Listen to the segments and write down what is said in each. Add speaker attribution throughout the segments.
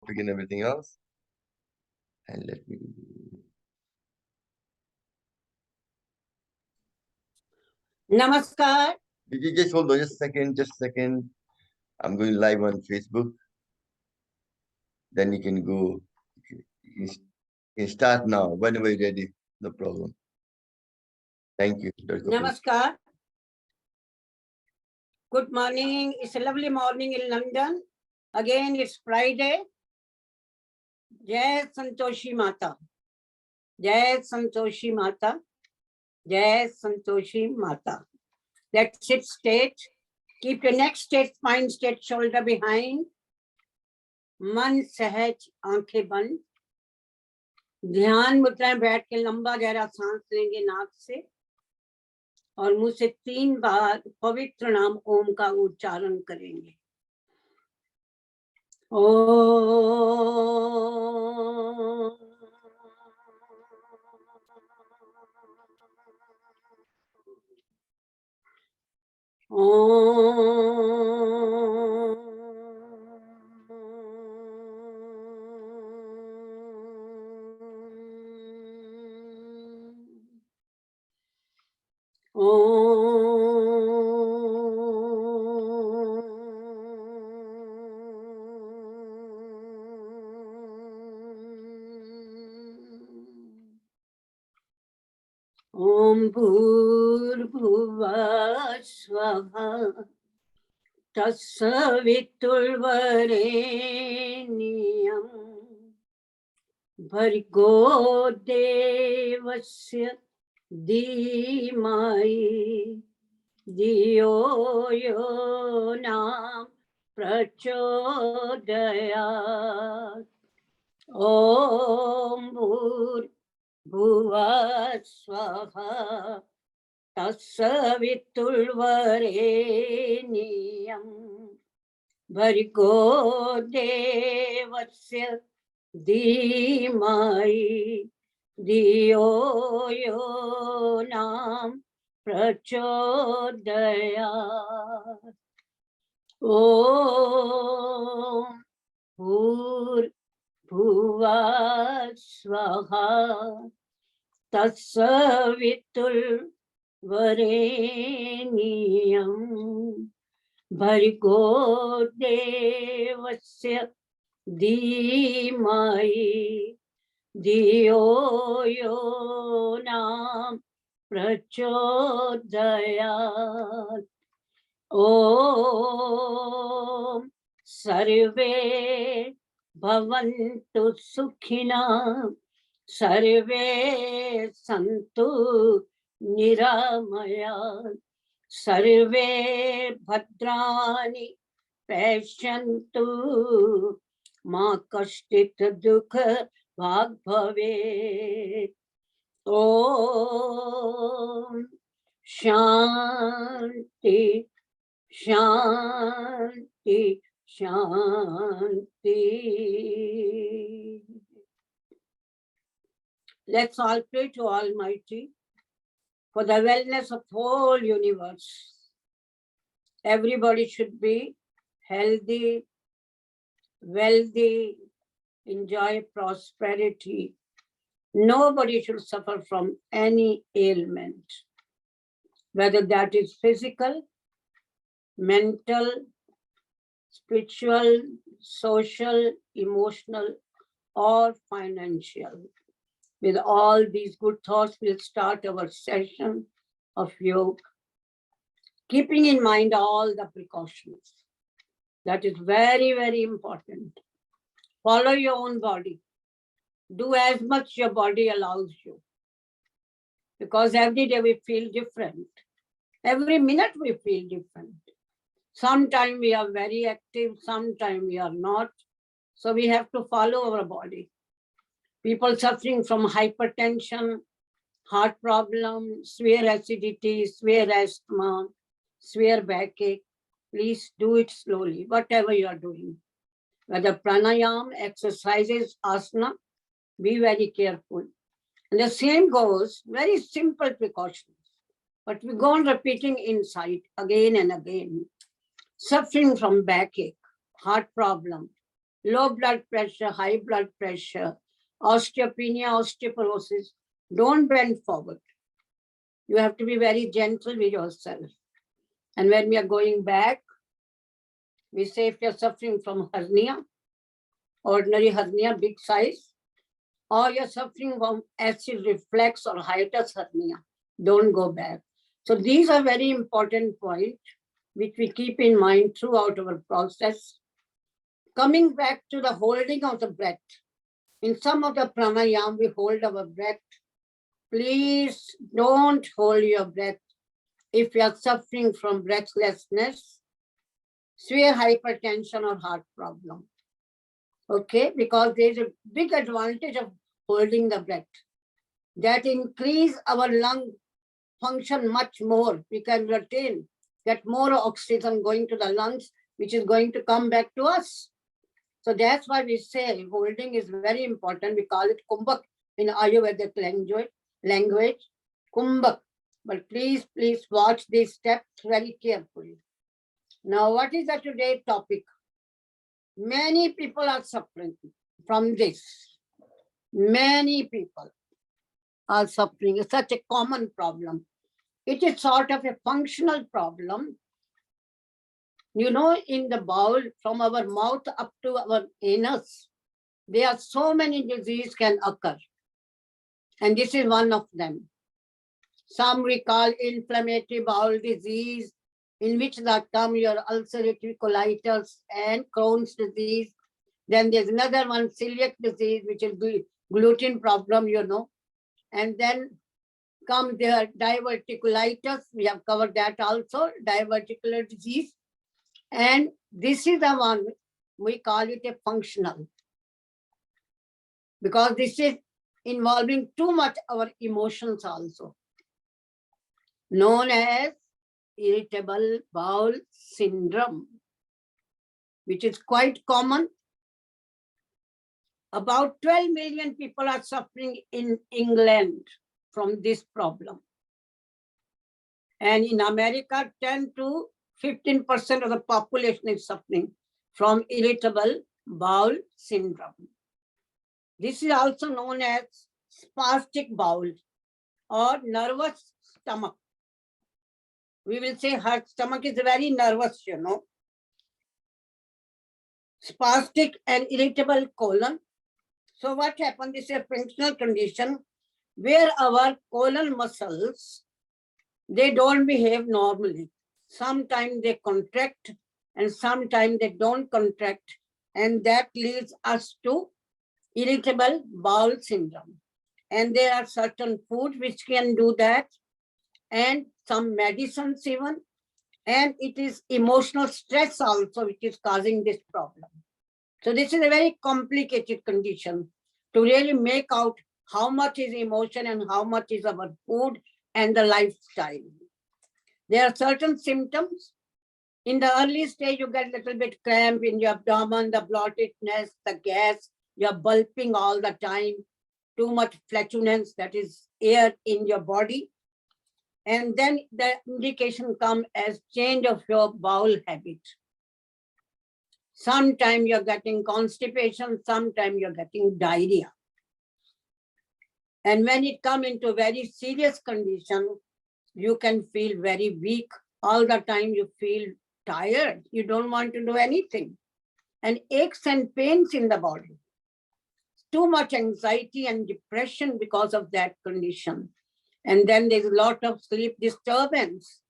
Speaker 1: topic and everything else. And let me
Speaker 2: Namaskar.
Speaker 1: just hold on, just a second. I'm going live on Facebook. Then you can go. You can start now. Whenever you're ready, no problem. Thank you.
Speaker 2: Namaskar. Good morning. It's a lovely morning in London. Again, it's Friday. Jai Santoshi Mata. Jai Santoshi Mata. Jai Santoshi Mata. Let's sit straight. Keep your neck straight, spine straight, shoulder behind. मन सहज, आंखें बंद. ध्यान मुद्राएं बैठ के लंबा गहरा सांस लेंगे नाक से और मुंह से 3 बार पवित्र नाम ओम का उच्चारण करेंगे. ओम ओम भूर्भुवः स्वः तत्सवितुर्वरेण्यं भर्गो देवस्य धीमहि धियो यो नः प्रचोदयात्. ओम भूर्भुवः स्वः तत्सवितुर्वरेण्यं भर्गो देवस्य धीमहि धियो यो नः प्रचोदयात्. ओम भूर्भुवः स्वः तत्सवितुर्वरेण्यं भर्गो देवस्य धीमहि धियो यो नः प्रचोदयात्. ओम सर्वे भवन्तु सुखिनः सर्वे सन्तु निरामयाः सर्वे भद्राणि पश्यन्तु मा कश्चित् दुःखभाग् भवेत्. ओम शांति शांति शांति. Let's all pray to Almighty for the wellness of whole universe. Everybody should be healthy, wealthy, enjoy prosperity. Nobody should suffer from any ailment, whether that is physical, mental, spiritual, social, emotional, or financial. With all these good thoughts, we'll start our session of yoga, keeping in mind all the precautions. That is very, very important. Follow your own body. Do as much your body allows you. Because every day we feel different. Every minute we feel different. Sometimes we are very active, sometimes we are not. So we have to follow our body. People suffering from hypertension, heart problem, severe acidity, severe asthma, severe backache, please do it slowly, whatever you are doing. Whether pranayam, exercises, asana, be very careful. And the same goes, very simple precautions, but we go on repeating inside again and again. Suffering from backache, heart problem, low blood pressure, high blood pressure, osteopenia, osteoporosis. Don't bend forward. You have to be very gentle with yourself. And when we are going back, we say if you're suffering from hernia, ordinary hernia, big size, or you're suffering from acid reflux or hiatus hernia, don't go back. So these are very important points which we keep in mind throughout our process. Coming back to the holding of the breath. In some of the pranayam, we hold our breath. Please don't hold your breath if you are suffering from breathlessness, severe hypertension or heart problem. Okay, because there is a big advantage of holding the breath. That increase our lung function much more. We can retain, get more oxygen going to the lungs, which is going to come back to us. So that's why we say holding is very important. We call it kumbhak in Ayurvedic language, kumbhak. But please watch these steps very carefully. Now, what is the today's topic? Many people are suffering from this. Many people are suffering. It's such a common problem. It is sort of a functional problem. You know, in the bowel, from our mouth up to our anus, there are so many diseases can occur. And this is one of them. Some we call inflammatory bowel disease, in which that come your ulcerative colitis and Crohn's disease. Then there's another one, celiac disease, which is gluten problem, you know. And then come the diverticulitis. We have covered that also, diverticular disease. And this is the one, we call it a functional. Because this is involving too much our emotions also. Known as irritable bowel syndrome, which is quite common. About 12 million people are suffering in England from this problem. And in America, 10 to 15% of the population is suffering from irritable bowel syndrome. This is also known as spastic bowel or nervous stomach. We will say her stomach is very nervous, you know. Spastic and irritable colon. So what happens? This is a functional condition where our colon muscles, they don't behave normally. Sometimes they contract and sometimes they don't contract. And that leads us to irritable bowel syndrome. And there are certain foods which can do that, and some medicines even. And it is emotional stress also which is causing this problem. So this is a very complicated condition to really make out how much is emotion and how much is our food and the lifestyle. There are certain symptoms. In the early stage, you get a little bit cramp in your abdomen, the bloatedness, the gas, you're bulking all the time, too much flatulence, that is air in your body. And then the indication comes as change of your bowel habit. Sometimes you're getting constipation, sometimes you're getting diarrhea. And when it comes into very serious condition, you can feel very weak. All the time you feel tired. You don't want to do anything. And aches and pains in the body. Too much anxiety and depression because of that condition. And then there's a lot of sleep disturbance.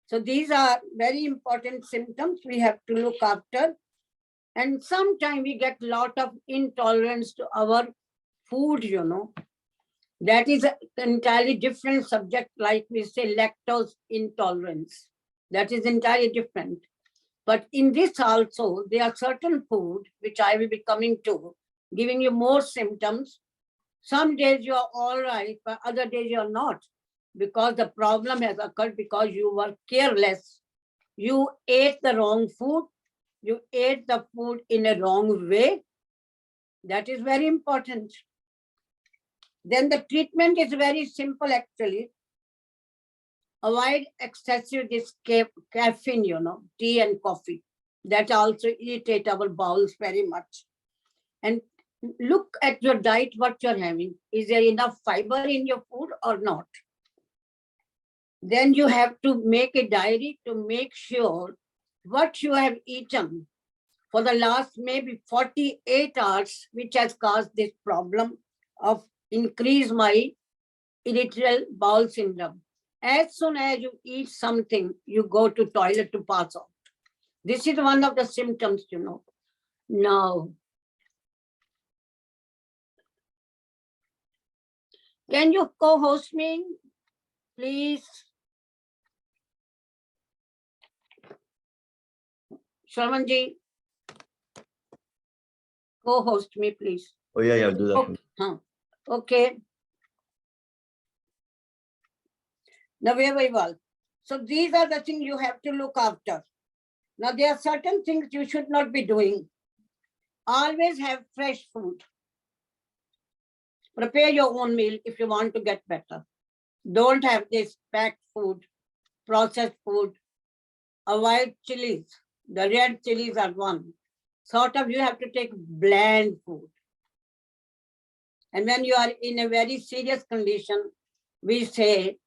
Speaker 2: So these are very important symptoms we have to look after. And sometimes we get a lot of intolerance to our food, you know. That is an entirely different subject, like we say lactose intolerance. That is entirely different. But in this also, there are certain food, which I will be coming to, giving you more symptoms. Some days you are all right, but other days you are not, because the problem has occurred because you were careless. You ate the wrong food. You ate the food in a wrong way. That is very important. Then the treatment is very simple actually. Avoid excessive this caffeine, you know, tea and coffee. That also irritate our bowels very much. And look at your diet, what you're having. Is there enough fiber in your food or not? Then you have to make a diary to make sure what you have eaten for the last maybe 48 hours, which has caused this problem of increase my irritable bowel syndrome. As soon as you eat something, you go to toilet to pass out. This is one of the symptoms, you know. Now, can you co-host me, please? Shravanji, co-host me, please.
Speaker 1: Oh yeah, yeah, do that.
Speaker 2: Okay. Okay. Now, very well. So these are the things you have to look after. Now, there are certain things you should not be doing. Always have fresh food. Prepare your own meal if you want to get better. Don't have this packed food, processed food. Avoid chilies. The red chilies are one. Sort of you have to take bland food. And when you are in a very serious condition, we say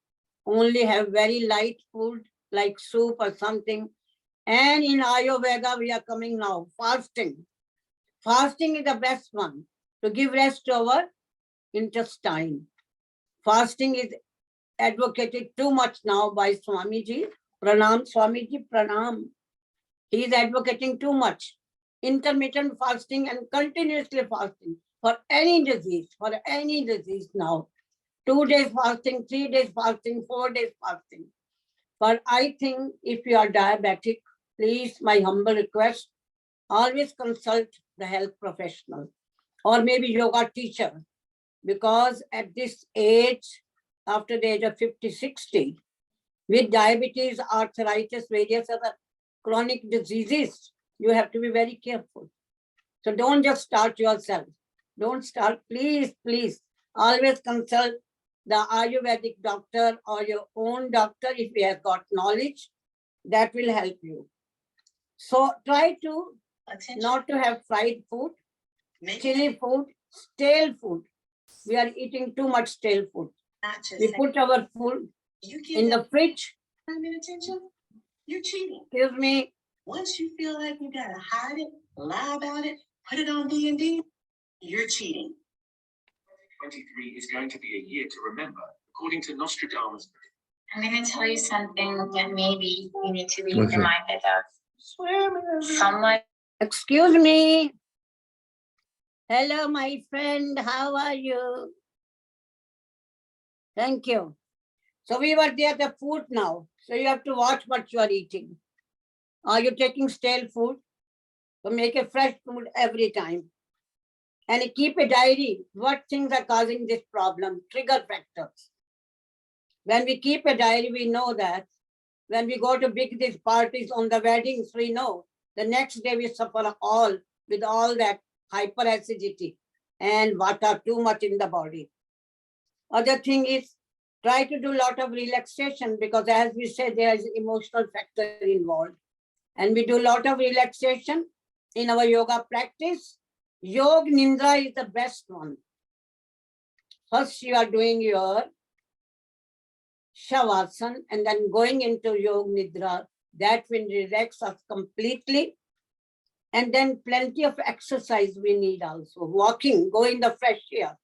Speaker 2: only have very light food like soup or something. And in Ayurveda, we are coming now, fasting. Fasting is the best one to give rest to our intestine. Fasting is advocated too much now by Swamiji. Pranam, Swamiji, pranam. He is advocating too much. Intermittent fasting and continuously fasting for any disease now. 2 days fasting, 3 days fasting, 4 days fasting. But I think if you are diabetic, please, my humble request, always consult the health professional or maybe yoga teacher, because at this age, after the age of 50, 60, with diabetes, arthritis, various other chronic diseases, you have to be very careful. So don't just start yourself. Don't start, please, please. Always consult the Ayurvedic doctor or your own doctor if he has got knowledge. That will help you. So try to not to have fried food, chili food, stale food. We are eating too much stale food. We put our food in the fridge.
Speaker 3: You're cheating.
Speaker 2: Excuse me.
Speaker 3: Once you feel like you gotta hide it, lie about it, put it on D&D, you're cheating.
Speaker 4: 2023 is going to be a year to remember, according to Nostradamus.
Speaker 5: I'm going to tell you something that maybe you need to be
Speaker 1: What's that?
Speaker 5: reminded of. Sunlight.
Speaker 2: Excuse me. Hello, my friend. How are you? Thank you. So we were there, the food now. So you have to watch what you are eating. Are you taking stale food? So make a fresh food every time. And keep a diary. What things are causing this problem? Trigger factors. When we keep a diary, we know that. When we go to big these parties on the weddings, we know. The next day we suffer all with all that hyperacidity and water too much in the body. Other thing is, try to do a lot of relaxation, because as we said, there is emotional factor involved. And we do a lot of relaxation in our yoga practice. Yoga Nidra is the best one. First, you are doing your Shavasana and then going into Yoga Nidra. That will relax us completely. And then plenty of exercise we need also. Walking, go in the fresh air.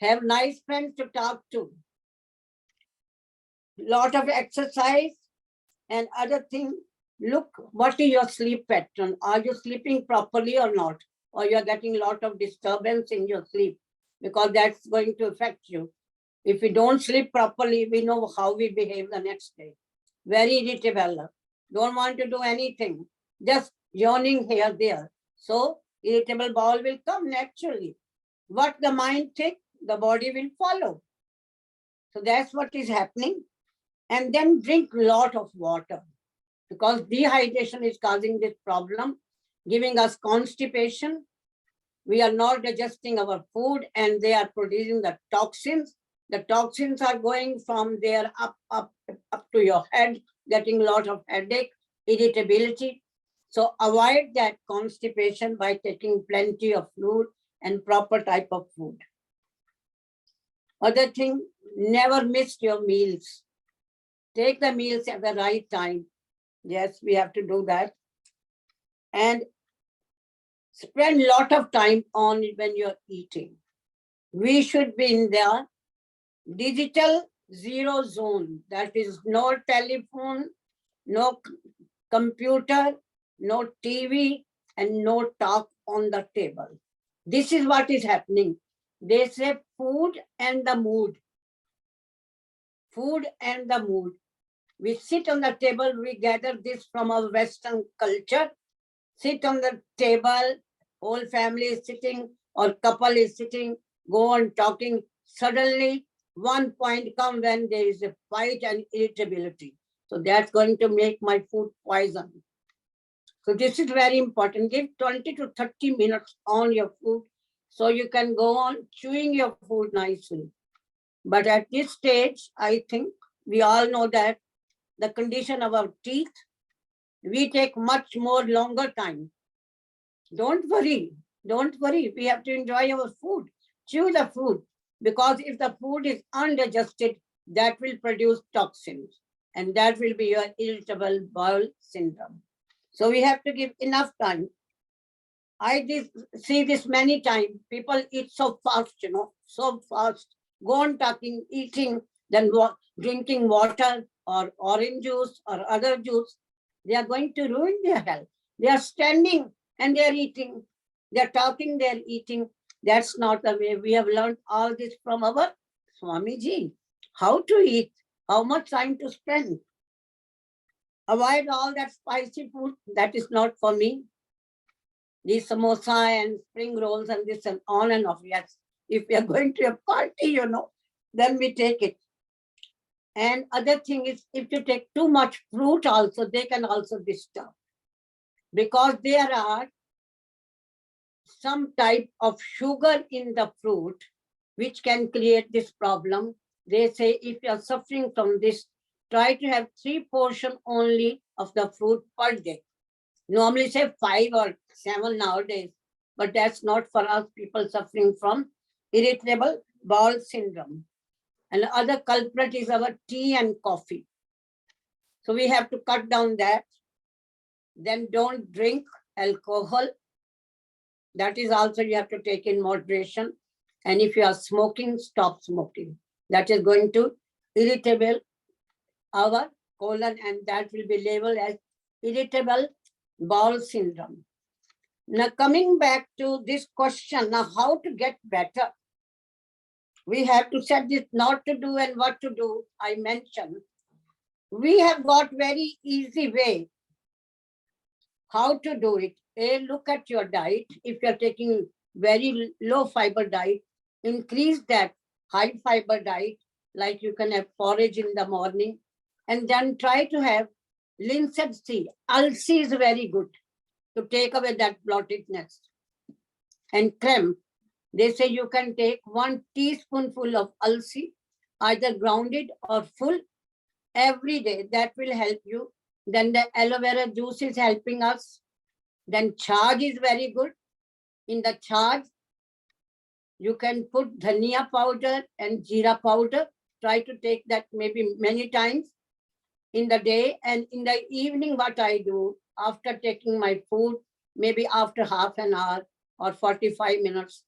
Speaker 2: Have nice friends to talk to. Lot of exercise and other thing. Look, what is your sleep pattern? Are you sleeping properly or not? Or you are getting a lot of disturbance in your sleep, because that's going to affect you. If we don't sleep properly, we know how we behave the next day. Very irritable. Don't want to do anything. Just yawning here, there. So irritable bowel will come naturally. What the mind thinks, the body will follow. So that's what is happening. And then drink a lot of water, because dehydration is causing this problem, giving us constipation. We are not digesting our food and they are producing the toxins. The toxins are going from there up to your head, getting a lot of headache, irritability. So avoid that constipation by taking plenty of fluid and proper type of food. Other thing, never miss your meals. Take the meals at the right time. Yes, we have to do that. And spend a lot of time on it when you're eating. We should be in the digital zero zone. That is no telephone, no computer, no TV, and no talk on the table. This is what is happening. They say food and the mood. Food and the mood. We sit on the table, we gather this from our Western culture. Sit on the table, whole family is sitting or couple is sitting, go on talking. Suddenly, one point come when there is a fight and irritability. So that's going to make my food poison. So this is very important. Give 20 to 30 minutes on your food so you can go on chewing your food nicely. But at this stage, I think we all know that the condition of our teeth, we take much more longer time. Don't worry. We have to enjoy our food. Chew the food. Because if the food is undigested, that will produce toxins. And that will be your irritable bowel syndrome. So we have to give enough time. I see this many times. People eat so fast, so fast. Go on talking, eating, then drinking water or orange juice or other juice. They are going to ruin their health. They are standing and they are eating. They are talking, they are eating. That's not the way. We have learned all this from our Swamiji. How to eat, how much time to spend. Avoid all that spicy food. That is not for me. These samosa and spring rolls and this and on and off. Yes, if we are going to a party, then we take it. And other thing is, if you take too much fruit also, they can also disturb. Because there are some type of sugar in the fruit which can create this problem. They say if you are suffering from this, try to have 3 portions only of the fruit per day. Normally say 5 or 7 nowadays, but that's not for us people suffering from irritable bowel syndrome. And the other culprit is our tea and coffee. So we have to cut down that. Then don't drink alcohol. That is also you have to take in moderation. And if you are smoking, stop smoking. That is going to irritable our colon, and that will be labeled as irritable bowel syndrome. Now coming back to this question, now how to get better? We have to set this not to do and what to do. I mentioned we have got very easy way how to do it. Look at your diet. If you're taking very low fiber diet, increase that high fiber diet, like you can have porridge in the morning, and then try to have linseed seed. Alsi is very good to take away that bloatedness. And cramp, they say you can take 1 teaspoonful of alsi, either grounded or full, every day. That will help you. Then the aloe vera juice is helping us. Then charge is very good. In the charge, you can put dhania powder and jeera powder. Try to take that maybe many times in the day. And in the evening, what I do, after taking my food, maybe after half an hour or 45 minutes,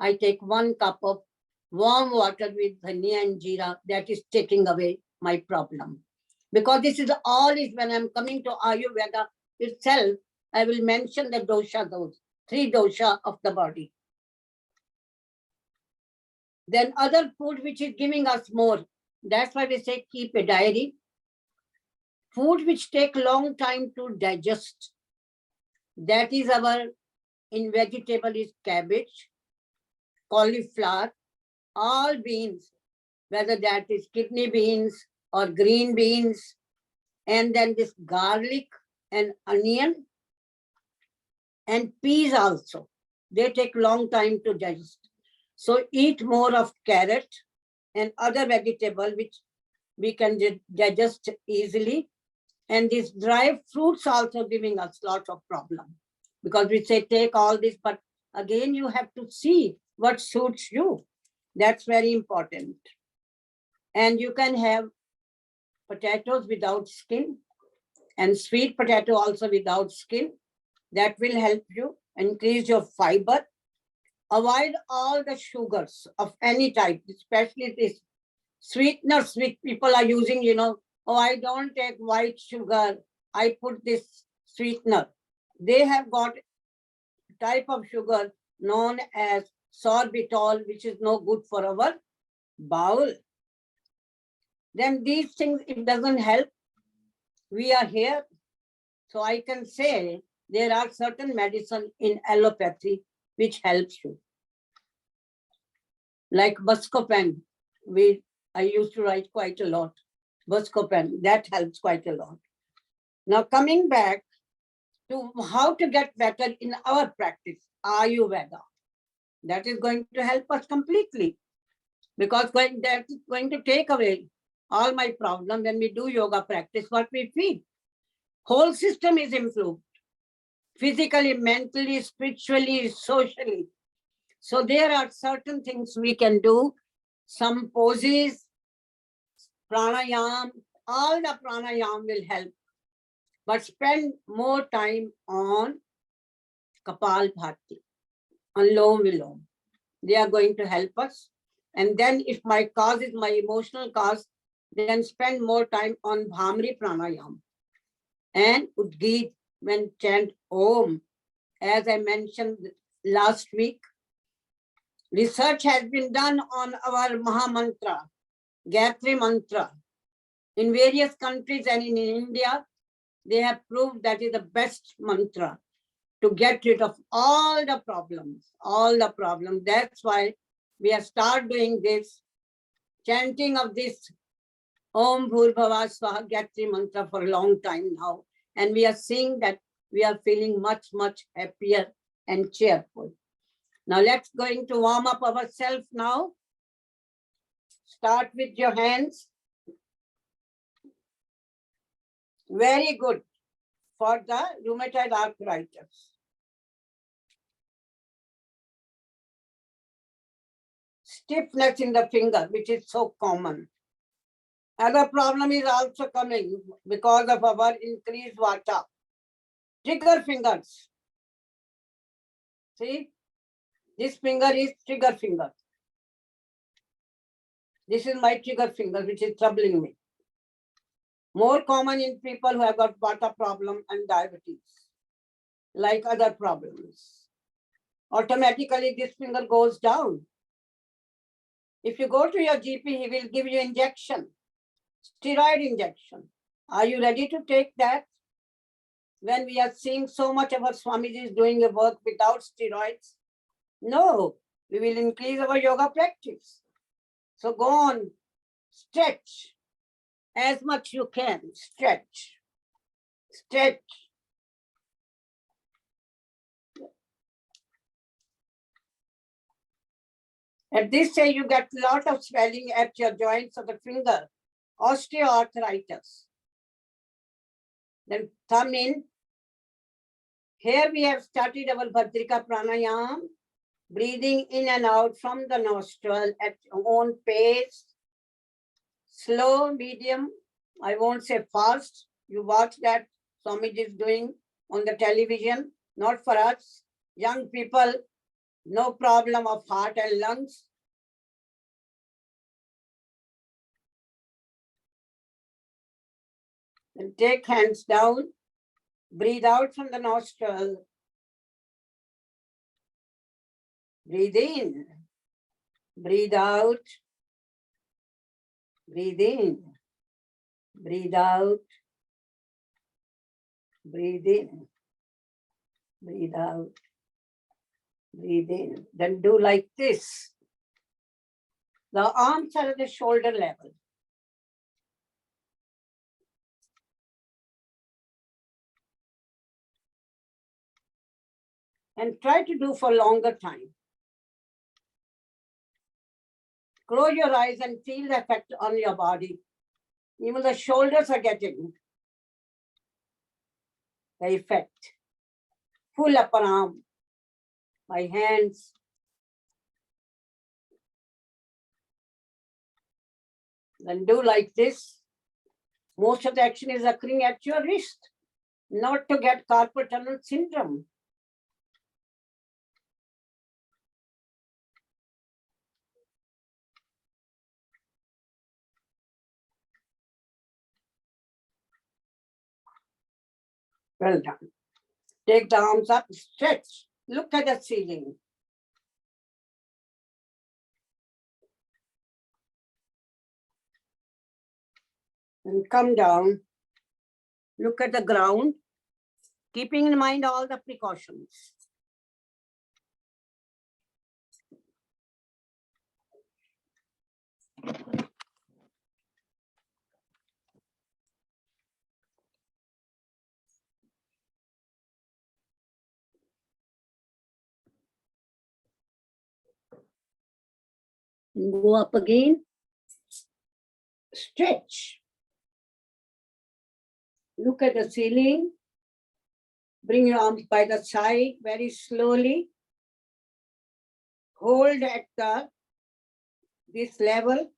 Speaker 2: I take 1 cup of warm water with dhania and jeera. That is taking away my problem. Because this is all is when I'm coming to Ayurveda itself, I will mention the dosha, those 3 dosha of the body. Then other food which is giving us more. That's why we say keep a diary. Food which take long time to digest. That is our, in vegetable is cabbage, cauliflower, all beans, whether that is kidney beans or green beans, and then this garlic and onion and peas also. They take long time to digest. So eat more of carrot and other vegetable which we can digest easily. And these dry fruits also giving us lots of problem, because we say take all this, but again you have to see what suits you. That's very important. And you can have potatoes without skin, and sweet potato also without skin. That will help you increase your fiber. Avoid all the sugars of any type, especially this sweeteners which people are using, oh, I don't take white sugar, I put this sweetener. They have got type of sugar known as sorbitol, which is no good for our bowel. Then these things, it doesn't help. We are here. So I can say there are certain medicine in allopathy which helps you. Like Buscopan, I used to write quite a lot. Buscopan, that helps quite a lot. Now coming back to how to get better in our practice, Ayurveda. That is going to help us completely, because that is going to take away all my problem when we do yoga practice, what we feel. Whole system is improved, physically, mentally, spiritually, socially. So there are certain things we can do, some poses, pranayam, all the pranayam will help. But spend more time on Kapalbhati, Anulom Vilom. They are going to help us. And then if my cause is my emotional cause, then spend more time on Bhamri Pranayam. And Udgit, when chant Om, as I mentioned last week, research has been done on our Maha Mantra, Gayatri Mantra. In various countries and in India, they have proved that is the best mantra to get rid of all the problems, That's why we have started doing this, chanting of this Om Bhurbhava Swaha Gayatri Mantra for a long time now. And we are seeing that we are feeling much, much happier and cheerful. Now let's going to warm up ourselves now. Start with your hands. Very good for the rheumatoid arthritis. Stiffness in the finger, which is so common. Other problem is also coming because of our increased vata. Trigger fingers. See, this finger is trigger finger. This is my trigger finger, which is troubling me. More common in people who have got vata problem and diabetes, like other problems. Automatically, this finger goes down. If you go to your GP, he will give you injection, steroid injection. Are you ready to take that? When we are seeing so much of our Swamiji is doing a work without steroids? No, we will increase our yoga practice. So go on, stretch as much you can, stretch. At this stage, you get a lot of swelling at your joints of the finger, osteoarthritis. Then thumb in. Here we have started our Bhadrika Pranayam, breathing in and out from the nostril at your own pace. Slow, medium, I won't say fast. You watch that Swamiji is doing on the television, not for us. Young people, no problem of heart and lungs. And take hands down, breathe out from the nostril. Breathe in, breathe out, breathe in, breathe out, breathe in, breathe out, breathe in. Then do like this. The arms are at the shoulder level. And try to do for longer time. Close your eyes and feel the effect on your body. Even the shoulders are getting the effect. Full upper arm, my hands. Then do like this. Most of the action is occurring at your wrist, not to get carpal tunnel syndrome. Well done. Take the arms up, stretch. Look at the ceiling. And come down. Look at the ground, keeping in mind all the precautions. And go up again. Stretch. Look at the ceiling. Bring your arms by the side very slowly. Hold at this level.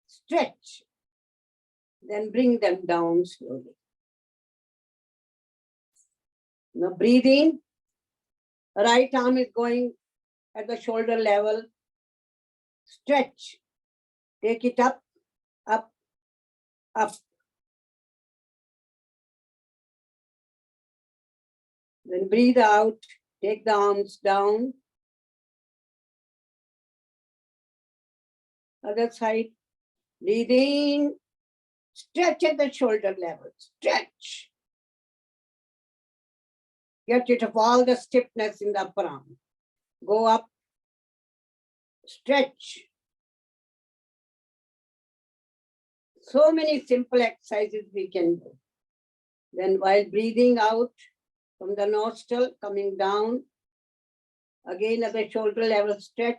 Speaker 2: Stretch. Then bring them down slowly. Now breathe in. Right arm is going at the shoulder level. Stretch. Take it up, up, up. Then breathe out. Take the arms down. Other side. Breathe in. Stretch at the shoulder level. Stretch. Get rid of all the stiffness in the upper arm. Go up. Stretch. So many simple exercises we can do. Then while breathing out from the nostril, coming down, again at the shoulder level, stretch.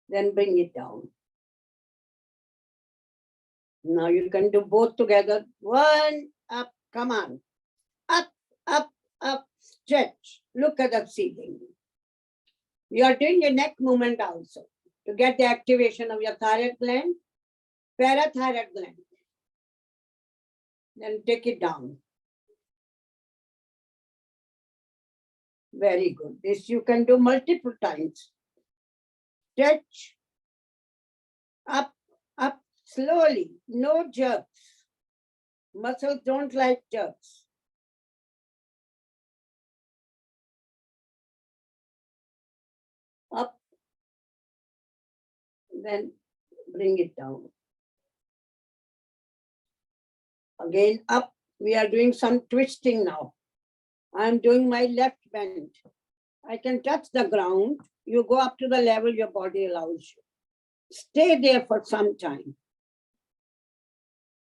Speaker 2: Then bring it down. Now you can do both together. One, up, come on. Up, up, up, stretch. Look at the ceiling. You are doing a neck movement also to get the activation of your thyroid gland, parathyroid gland. Then take it down. Very good. This you can do multiple times. Stretch. Up, up, slowly. No jerks. Muscles don't like jerks. Up. Then bring it down. Again up. We are doing some twisting now. I am doing my left bend. I can touch the ground. You go up to the level your body allows you. Stay there for some time.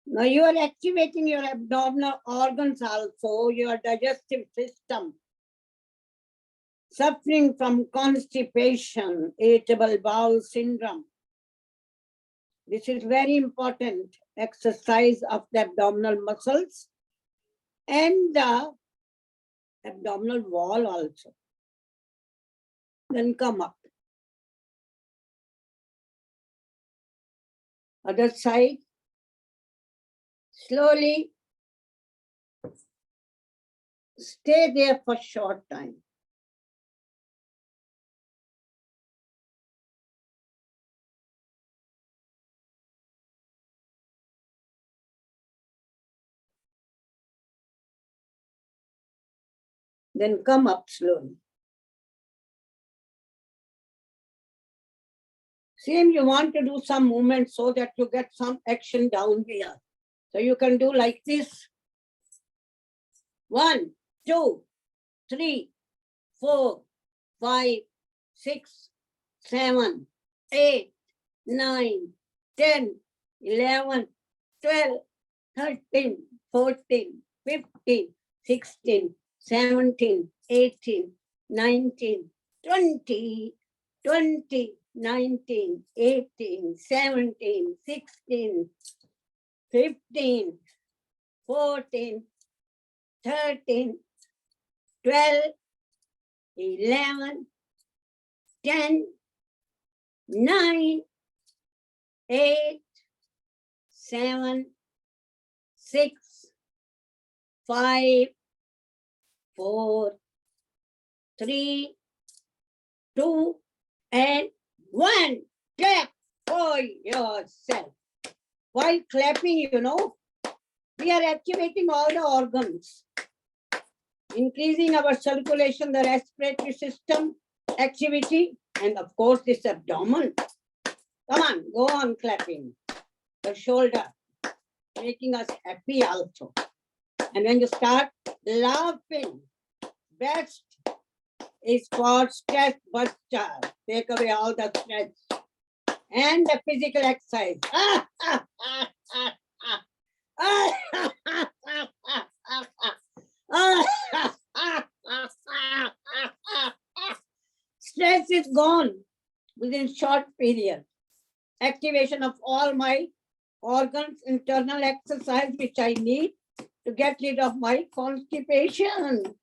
Speaker 2: Now you are activating your abdominal organs also, your digestive system. Suffering from constipation, irritable bowel syndrome. This is very important exercise of the abdominal muscles and the abdominal wall also. Then come up. Other side. Slowly. Stay there for short time. Then come up slowly. Same, you want to do some movement so that you get some action down here. So you can do like this. 1, 2, 3, 4, 5, 6, 7, 8, 9, 10, 11, 12, 13, 14, 15, 16, 17, 18, 19, 20, 20, 19, 18, 17, 16, 15, 14, 13, 12, 11, 10, 9, 8, 7, 6, 5, 4, 3, 2, and 1. Clap for yourself. While clapping, we are activating all the organs, increasing our circulation, the respiratory system activity, and of course this abdomen. Come on, go on clapping. The shoulder, making us happy also. And when you start laughing, best is for stress buster. Take away all the stress. And the physical exercise. Stress is gone within short period. Activation of all my organs, internal exercise which I need to get rid of my constipation.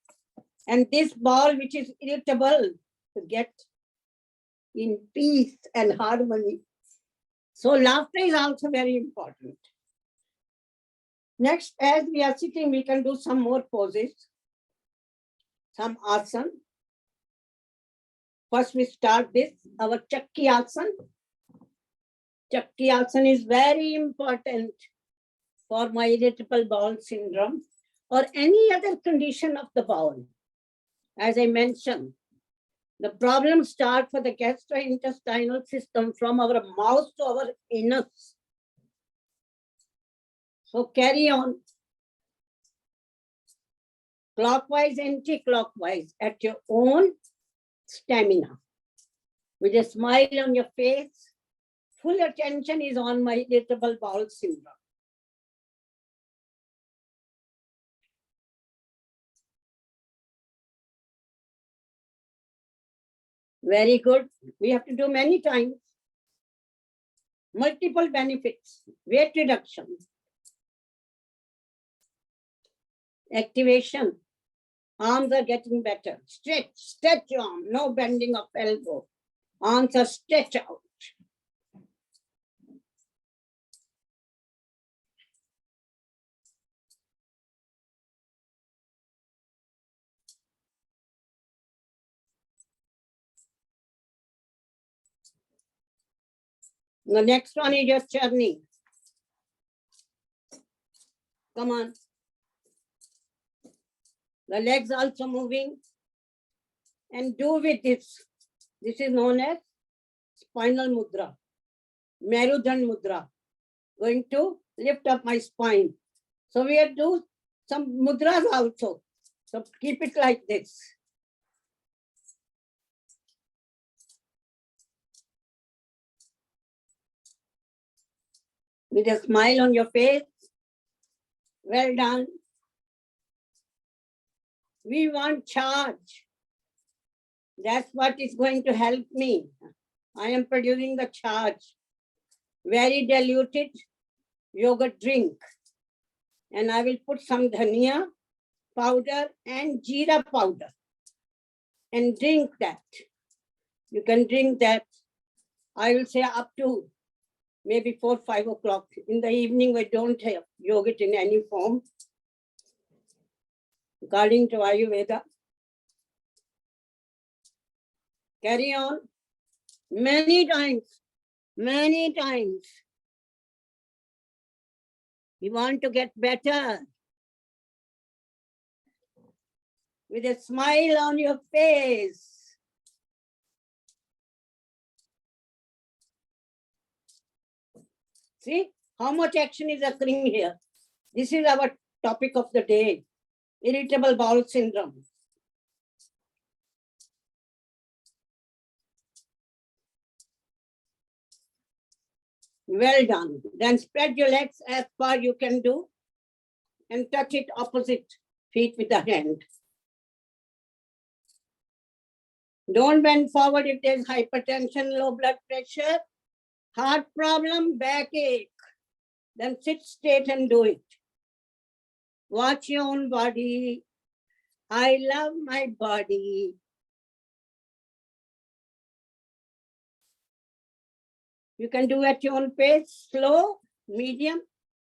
Speaker 2: And this bowel which is irritable to get in peace and harmony. So laughter is also very important. Next, as we are sitting, we can do some more poses, some asana. First, we start this, our Chakki asana. Chakki asana is very important for my irritable bowel syndrome or any other condition of the bowel. As I mentioned, the problems start for the gastrointestinal system from our mouth to our anus. So carry on. Clockwise, anti-clockwise at your own stamina. With a smile on your face, full attention is on my irritable bowel syndrome. Very good. We have to do many times. Multiple benefits. Weight reduction. Activation. Arms are getting better. Stretch your arm. No bending of elbow. Arms are stretched out. The next one is your churning. Come on. The legs also moving. And do with this. This is known as spinal mudra. Merudhan mudra. Going to lift up my spine. So we have to do some mudras also. So keep it like this. With a smile on your face. Well done. We want charge. That's what is going to help me. I am producing the charge. Very diluted yogurt drink. And I will put some dhania powder and jeera powder. And drink that. You can drink that, I will say up to maybe 4, 5 o'clock. In the evening, we don't have yogurt in any form. According to Ayurveda. Carry on. Many times. Many times. You want to get better. With a smile on your face. See how much action is occurring here. This is our topic of the day. Irritable bowel syndrome. Well done. Then spread your legs as far you can do and touch it opposite feet with the hand. Don't bend forward if there's hypertension, low blood pressure, heart problem, backache. Then sit straight and do it. Watch your own body. I love my body. You can do at your own pace, slow, medium,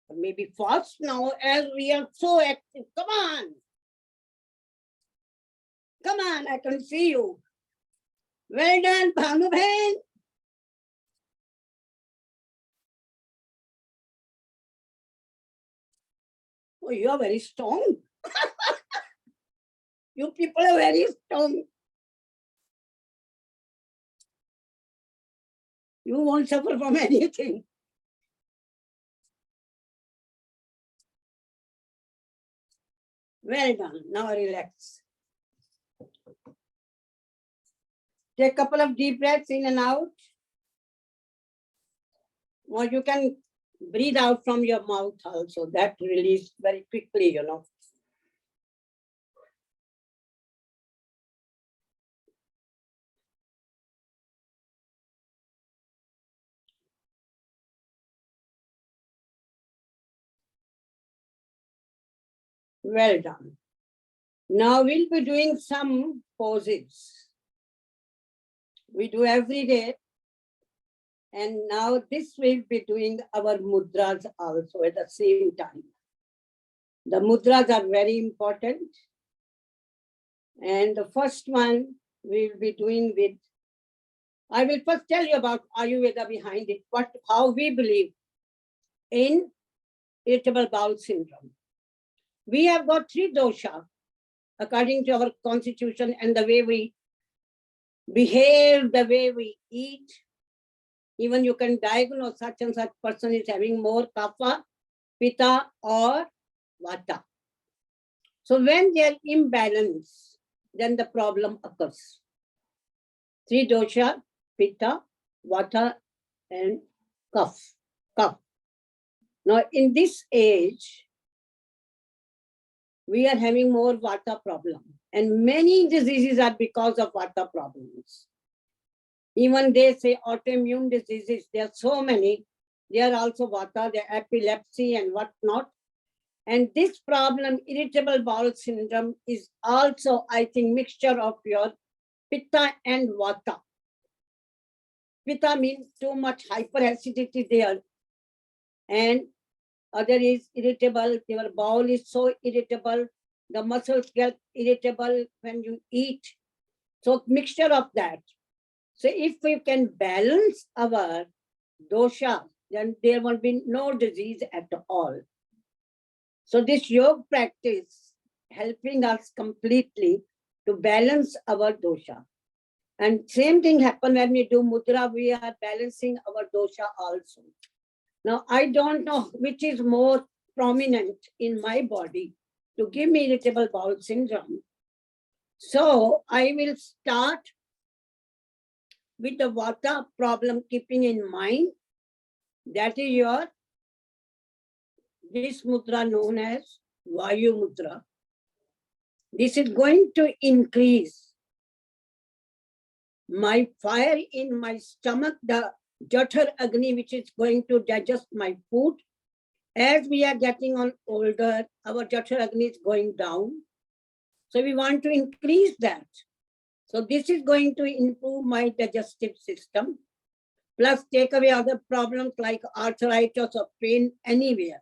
Speaker 2: or maybe fast now as we are so active. Come on. Come on, I can see you. Well done, Bhanu Bhain. Oh, you are very strong. You people are very strong. You won't suffer from anything. Well done. Now relax. Take a couple of deep breaths in and out. Or you can breathe out from your mouth also. That release very quickly, you know. Well done. Now we'll be doing some poses. We do every day. And now this we'll be doing our mudras also at the same time. The mudras are very important. And the first one we'll be doing with, I will first tell you about Ayurveda behind it, how we believe in irritable bowel syndrome. We have got 3 dosha according to our constitution and the way we behave, the way we eat. Even you can diagnose such and such person is having more kapha, pitta or vata. So when they are imbalanced, then the problem occurs. 3 dosha, pitta, vata and kapha. Now in this age, we are having more vata problem. And many diseases are because of vata problems. Even they say autoimmune diseases, there are so many. They are also vata, the epilepsy and whatnot. And this problem, irritable bowel syndrome, is also, I think, mixture of your pitta and vata. Pitta means too much hyperacidity there. And other is irritable, your bowel is so irritable, the muscles get irritable when you eat. So mixture of that. So if we can balance our dosha, then there will be no disease at all. So this yoga practice helping us completely to balance our dosha. And same thing happen when we do mudra, we are balancing our dosha also. Now, I don't know which is more prominent in my body to give me irritable bowel syndrome. So I will start with the vata problem, keeping in mind that is this mudra known as Vayu mudra. This is going to increase my fire in my stomach, the Jathar Agni, which is going to digest my food. As we are getting on older, our Jathar Agni is going down. So we want to increase that. So this is going to improve my digestive system, plus take away other problems like arthritis or pain anywhere.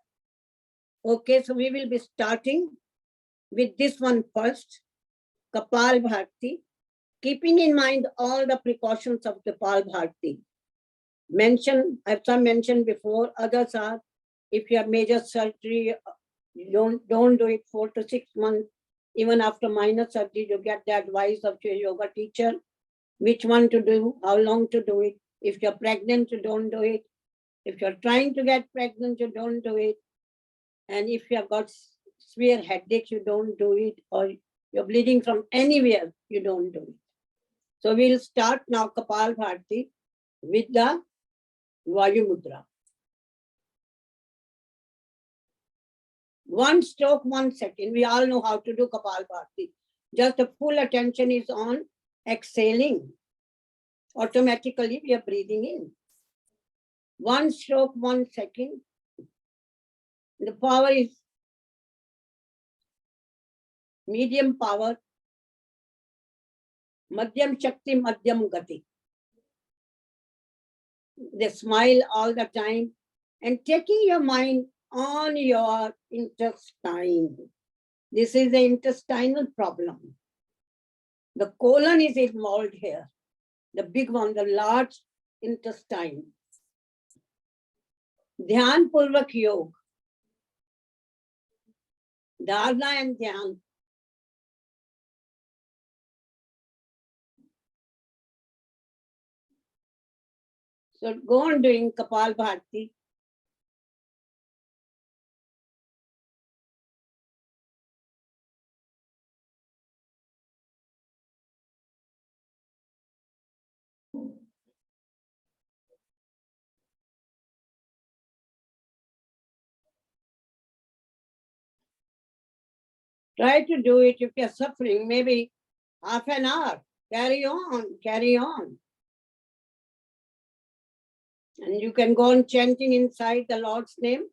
Speaker 2: Okay, so we will be starting with this one first, Kapal Bharti, keeping in mind all the precautions of Kapal Bharti. I've some mentioned before, others are, if you have major surgery, don't do it 4 to 6 months. Even after minor surgery, you get the advice of your yoga teacher, which one to do, how long to do it. If you're pregnant, you don't do it. If you're trying to get pregnant, you don't do it. And if you have got severe headache, you don't do it. Or you're bleeding from anywhere, you don't do it. So we'll start now Kapal Bharti with the Vayu Mudra. 1 stroke, 1 second. We all know how to do Kapal Bharti. Just the full attention is on exhaling. Automatically we are breathing in. 1 stroke, 1 second. The power is medium power, Madhyam Shakti, Madhyam Gati. They smile all the time and taking your mind on your intestine. This is the intestinal problem. The colon is involved here. The big one, the large intestine. Dhyan Purvak Yog. Dharna and Dhyan. So go on doing Kapal Bharti. Try to do it if you're suffering, maybe half an hour. Carry on, carry on. And you can go on chanting inside the Lord's name.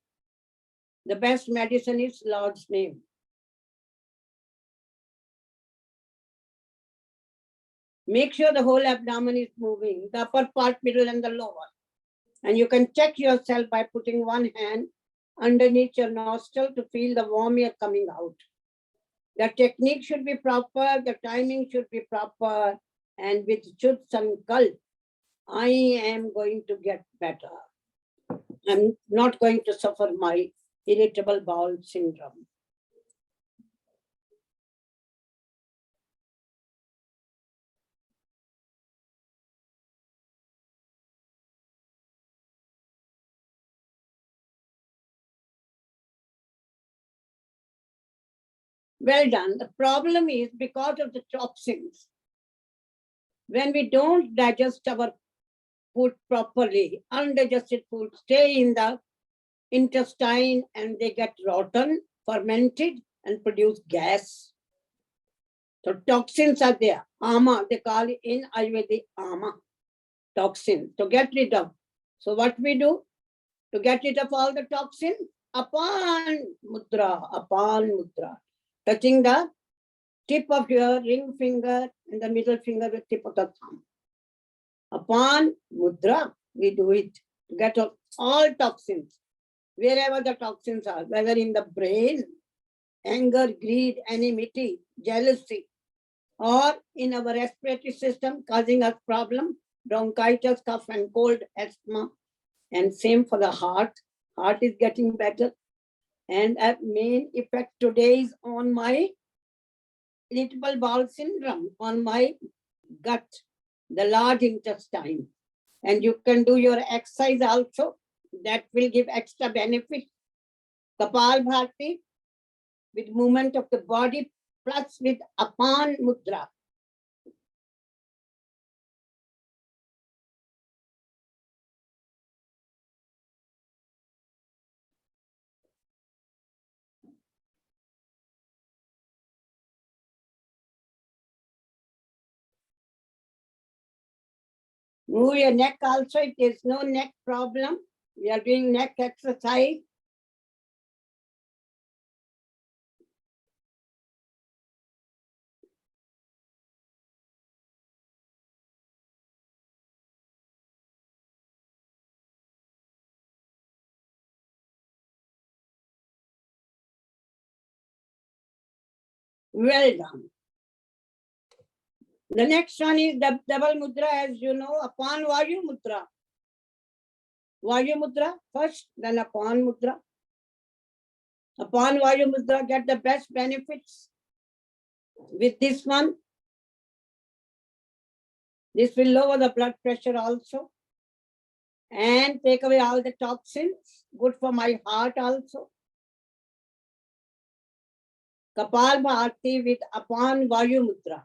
Speaker 2: The best medicine is Lord's name. Make sure the whole abdomen is moving, the upper part, middle, and the lower. And you can check yourself by putting one hand underneath your nostril to feel the warm air coming out. The technique should be proper, the timing should be proper, and with Chud Sankalp, I am going to get better. I'm not going to suffer my irritable bowel syndrome. Well done. The problem is because of the toxins. When we don't digest our food properly, undigested food stay in the intestine and they get rotten, fermented, and produce gas. So toxins are there. Ama, they call it in Ayurvedic ama, toxin, to get rid of. So what we do to get rid of all the toxin? Apan mudra. Touching the tip of your ring finger and the middle finger with tip of the thumb. Upon mudra, we do it to get off all toxins, wherever the toxins are, whether in the brain, anger, greed, enmity, jealousy, or in our respiratory system, causing us problem, bronchitis, cough and cold, asthma, and same for the heart. Heart is getting better. And a main effect today is on my irritable bowel syndrome, on my gut, the large intestine. And you can do your exercise also. That will give extra benefit. Kapal Bharti with movement of the body plus with Apan Mudra. Move your neck also. If there's no neck problem, we are doing neck exercise. Well done. The next one is the double mudra, as you know, Apan Vayu Mudra. Vayu Mudra first, then Apan Mudra. Apan Vayu Mudra get the best benefits with this one. This will lower the blood pressure also and take away all the toxins. Good for my heart also. Kapal Bharti with Apan Vayu Mudra.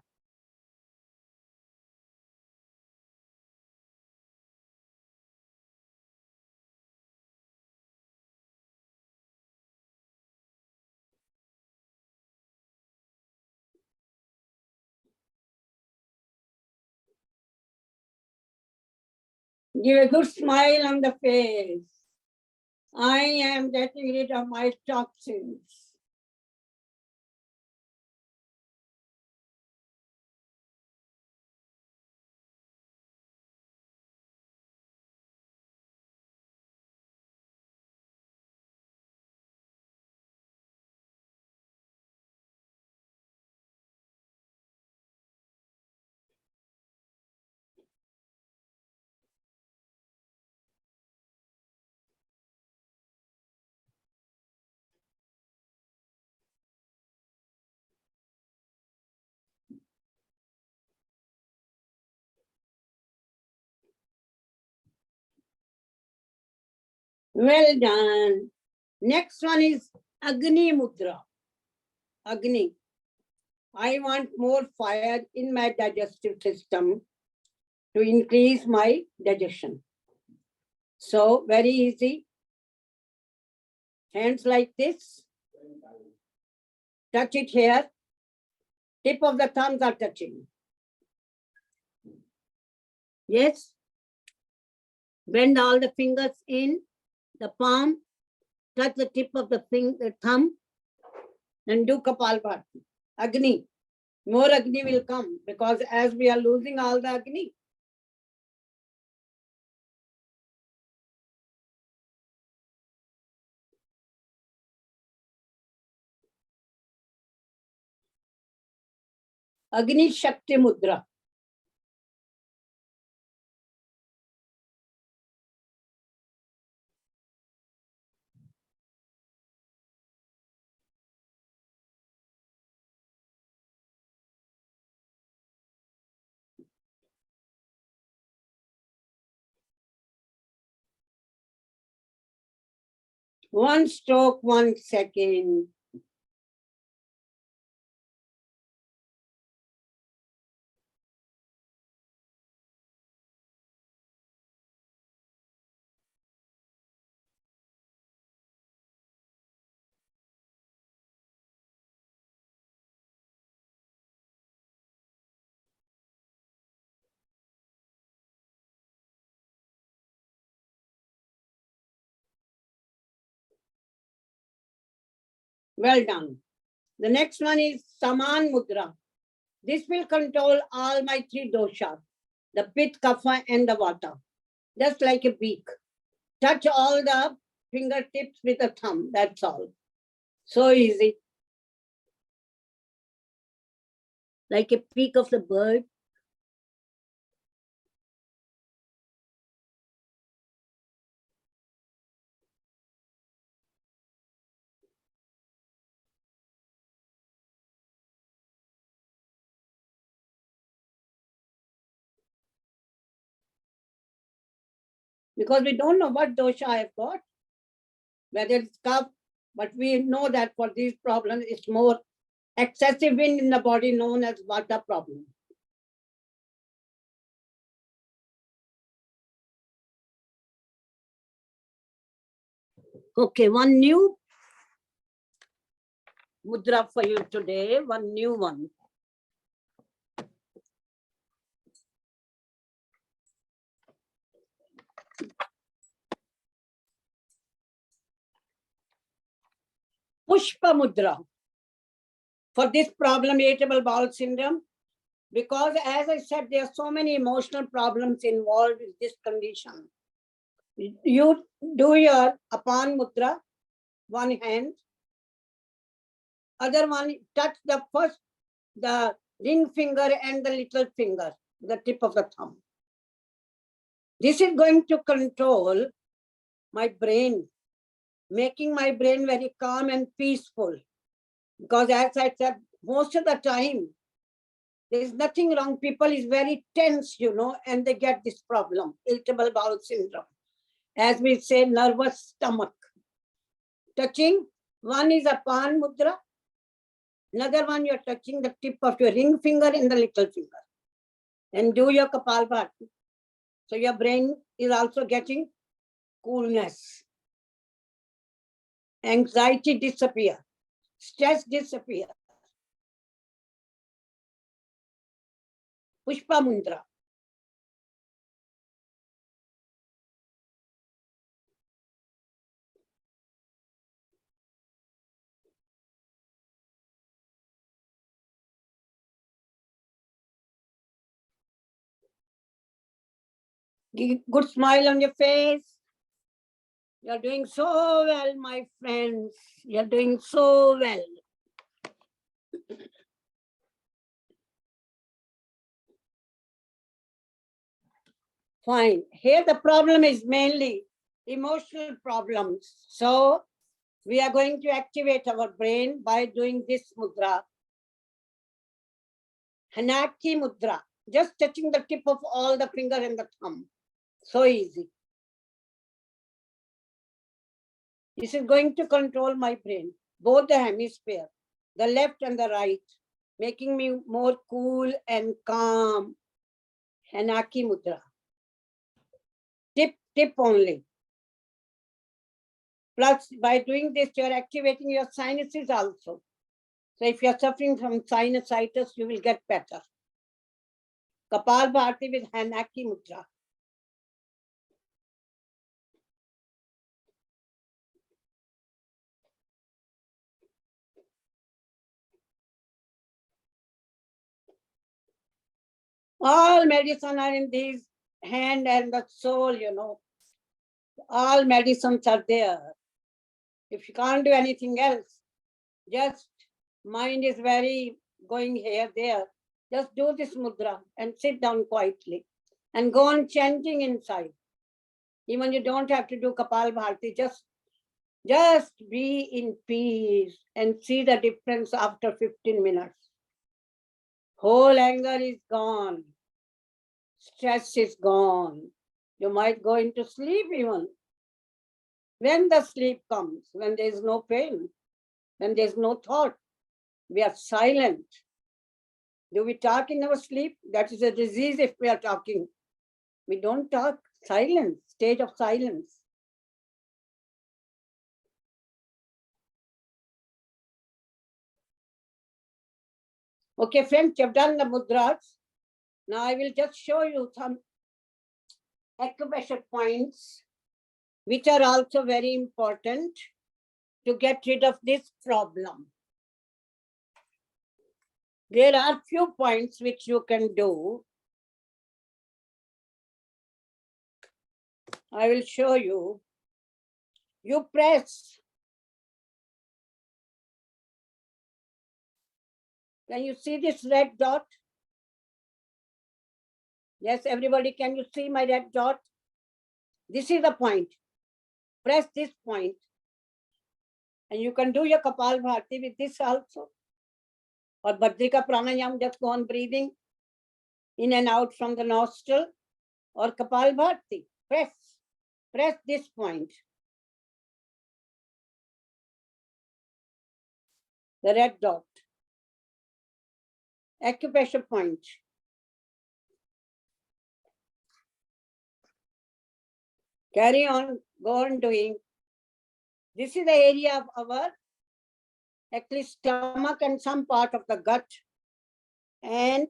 Speaker 2: Give a good smile on the face. I am getting rid of my toxins. Well done. Next one is Agni Mudra. Agni. I want more fire in my digestive system to increase my digestion. So very easy. Hands like this. Touch it here. Tip of the thumbs are touching. Yes. Bend all the fingers in the palm. Touch the tip of the thumb. And do Kapalbhati. Agni. More Agni will come because as we are losing all the Agni. Agni Shakti Mudra. One stroke, 1 second. Well done. The next one is Saman Mudra. This will control all my 3 doshas, the Pitta, Kapha and the Vata. Just like a beak. Touch all the fingertips with a thumb, that's all. So easy. Like a peak of the bird. Because we don't know what dosha I have got, whether it's cough, but we know that for these problems, it's more excessive wind in the body known as Vata problem. Okay, one new mudra for you today, one new one. Pushpa mudra. For this problem, irritable bowel syndrome, because as I said, there are so many emotional problems involved with this condition. You do your Apan mudra, one hand, other one, touch the first, the ring finger and the little finger, the tip of the thumb. This is going to control my brain, making my brain very calm and peaceful. Because as I said, most of the time, there is nothing wrong. People is very tense, and they get this problem, irritable bowel syndrome. As we say, nervous stomach. Touching, one is Apan mudra, another one you're touching the tip of your ring finger and the little finger. And do your Kapalbhati. So your brain is also getting coolness. Anxiety disappear. Stress disappear. Pushpa mudra. Good smile on your face. You're doing so well, my friends. You're doing so well. Fine. Here the problem is mainly emotional problems. So we are going to activate our brain by doing this mudra. Hanaki mudra. Just touching the tip of all the finger and the thumb. So easy. This is going to control my brain, both the hemisphere, the left and the right, making me more cool and calm. Hanaki Mudra. Tip only. Plus, by doing this, you're activating your sinuses also. So if you're suffering from sinusitis, you will get better. Kapal Bharti with Hanaki Mudra. All medicine are in these hand and the soul, you know. All medicines are there. If you can't do anything else, just mind is very going here, there. Just do this mudra and sit down quietly and go on chanting inside. Even you don't have to do Kapal Bharti, just be in peace and see the difference after 15 minutes. Whole anger is gone. Stress is gone. You might go into sleep even. When the sleep comes, when there is no pain, when there is no thought, we are silent. Do we talk in our sleep? That is a disease if we are talking. We don't talk. Silence, state of silence. Okay, friends, you've done the mudras. Now I will just show you some acupressure points, which are also very important to get rid of this problem. There are few points which you can do. I will show you. You press. Can you see this red dot? Yes, everybody, can you see my red dot? This is the point. Press this point. And you can do your Kapal Bharti with this also. Or Bhadrika Pranayam, just go on breathing in and out from the nostril. Or Kapal Bharti. Press this point. The red dot. Acupressure point. Carry on, go on doing. This is the area of our actually stomach and some part of the gut. And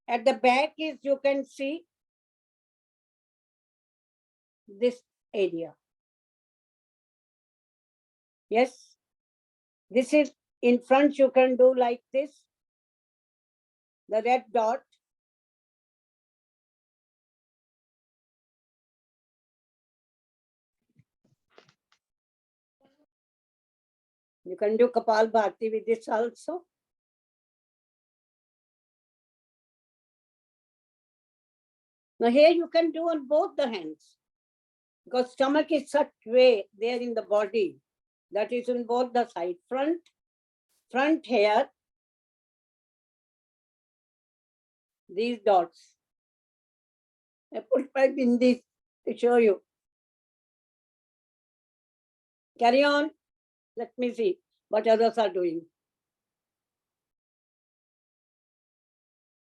Speaker 2: at the back is, you can see this area. Yes. This is in front, you can do like this. The red dot. You can do Kapal Bharti with this also. Now here you can do on both the hands. Because stomach is such way there in the body that is on both the side. Front here, these dots. I put my bindis to show you. Carry on. Let me see what others are doing.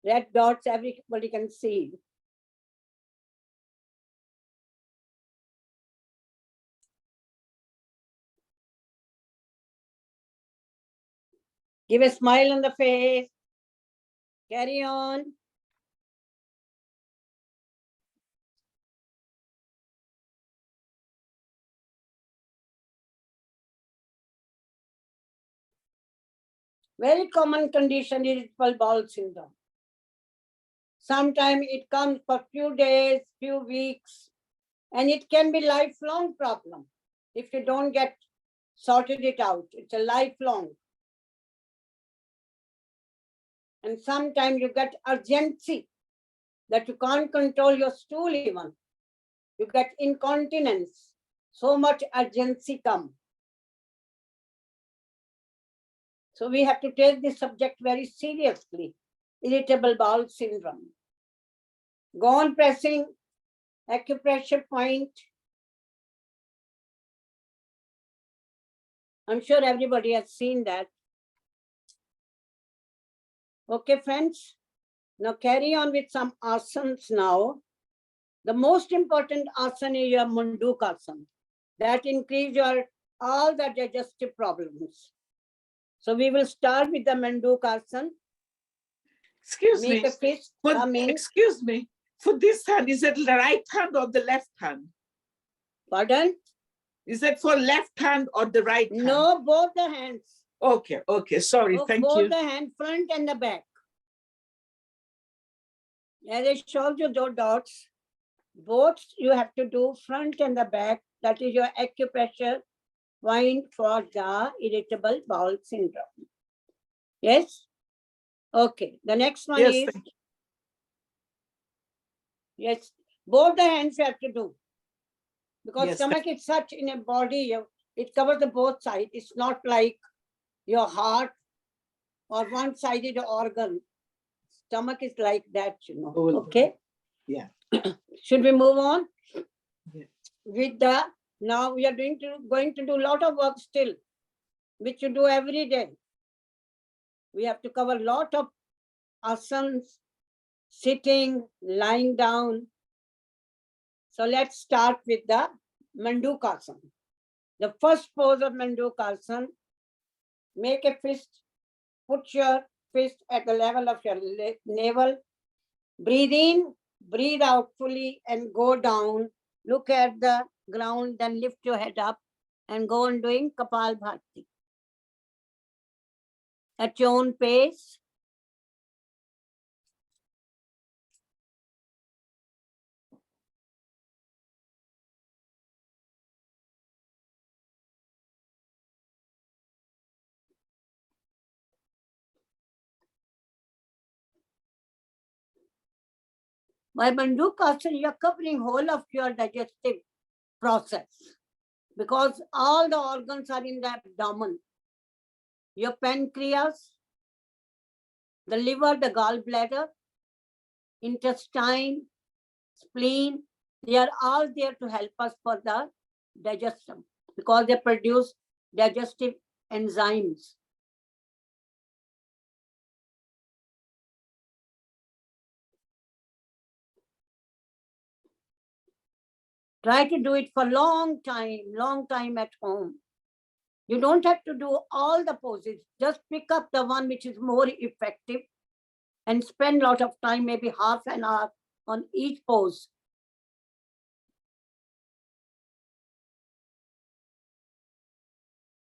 Speaker 2: Red dots, everybody can see. Give a smile on the face. Carry on. Very common condition is irritable bowel syndrome. Sometimes it comes for few days, few weeks, and it can be lifelong problem if you don't get sorted it out. It's a lifelong. And sometimes you get urgency that you can't control your stool even. You get incontinence. So much urgency come. So we have to take this subject very seriously. Irritable bowel syndrome. Go on pressing acupressure point I'm sure everybody has seen that. Okay, friends. Now carry on with some asanas now. The most important asana is your Mundukasana. That increase your all the digestive problems. So we will start with the Mandukasana.
Speaker 6: Excuse
Speaker 2: Make
Speaker 6: me.
Speaker 2: a fist
Speaker 6: For,
Speaker 2: come in.
Speaker 6: excuse me. For this hand, is it the right hand or the left hand?
Speaker 2: Pardon?
Speaker 6: Is it for left hand or the right hand?
Speaker 2: No, both the hands.
Speaker 6: Okay, okay. Sorry. Thank
Speaker 2: both
Speaker 6: you.
Speaker 2: the hand, front and the back. As I showed you those dots, both you have to do front and the back. That is your acupressure point for the irritable bowel syndrome. Yes? Okay. The next one
Speaker 6: Yes,
Speaker 2: is,
Speaker 6: thank you.
Speaker 2: yes, both the hands you have to do. Because
Speaker 6: Yes,
Speaker 2: stomach is such in a body, it covers the both sides. It's not like your heart or one-sided organ. Stomach is like that, you know.
Speaker 6: Oh,
Speaker 2: Okay.
Speaker 6: yeah.
Speaker 2: Should we move on?
Speaker 6: Yeah.
Speaker 2: With the, now we are going to do a lot of work still, which you do every day. We have to cover a lot of asanas, sitting, lying down. So let's start with the Mandukasana. The first pose of Mandukasana, make a fist, put your fist at the level of your navel. Breathe in, breathe out fully and go down. Look at the ground, then lift your head up and go on doing Kapalbhati. At your own pace. By Mandukasana, you're covering whole of your digestive process because all the organs are in the abdomen. Your pancreas, the liver, the gallbladder, intestine, spleen, they are all there to help us for the digestion because they produce digestive enzymes. Try to do it for long time at home. You don't have to do all the poses. Just pick up the one which is more effective and spend a lot of time, maybe half an hour on each pose.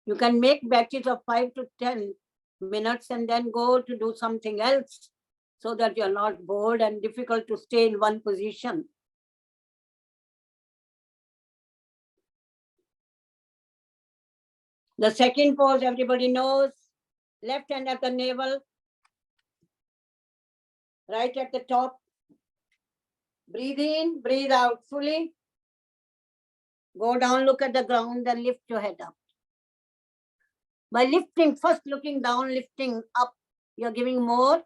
Speaker 2: You can make batches of 5 to 10 minutes and then go to do something else so that you're not bored and difficult to stay in one position. The second pose, everybody knows, left hand at the navel, right at the top. Breathe in, breathe out fully. Go down, look at the ground, then lift your head up. By lifting, first looking down, lifting up, you're giving more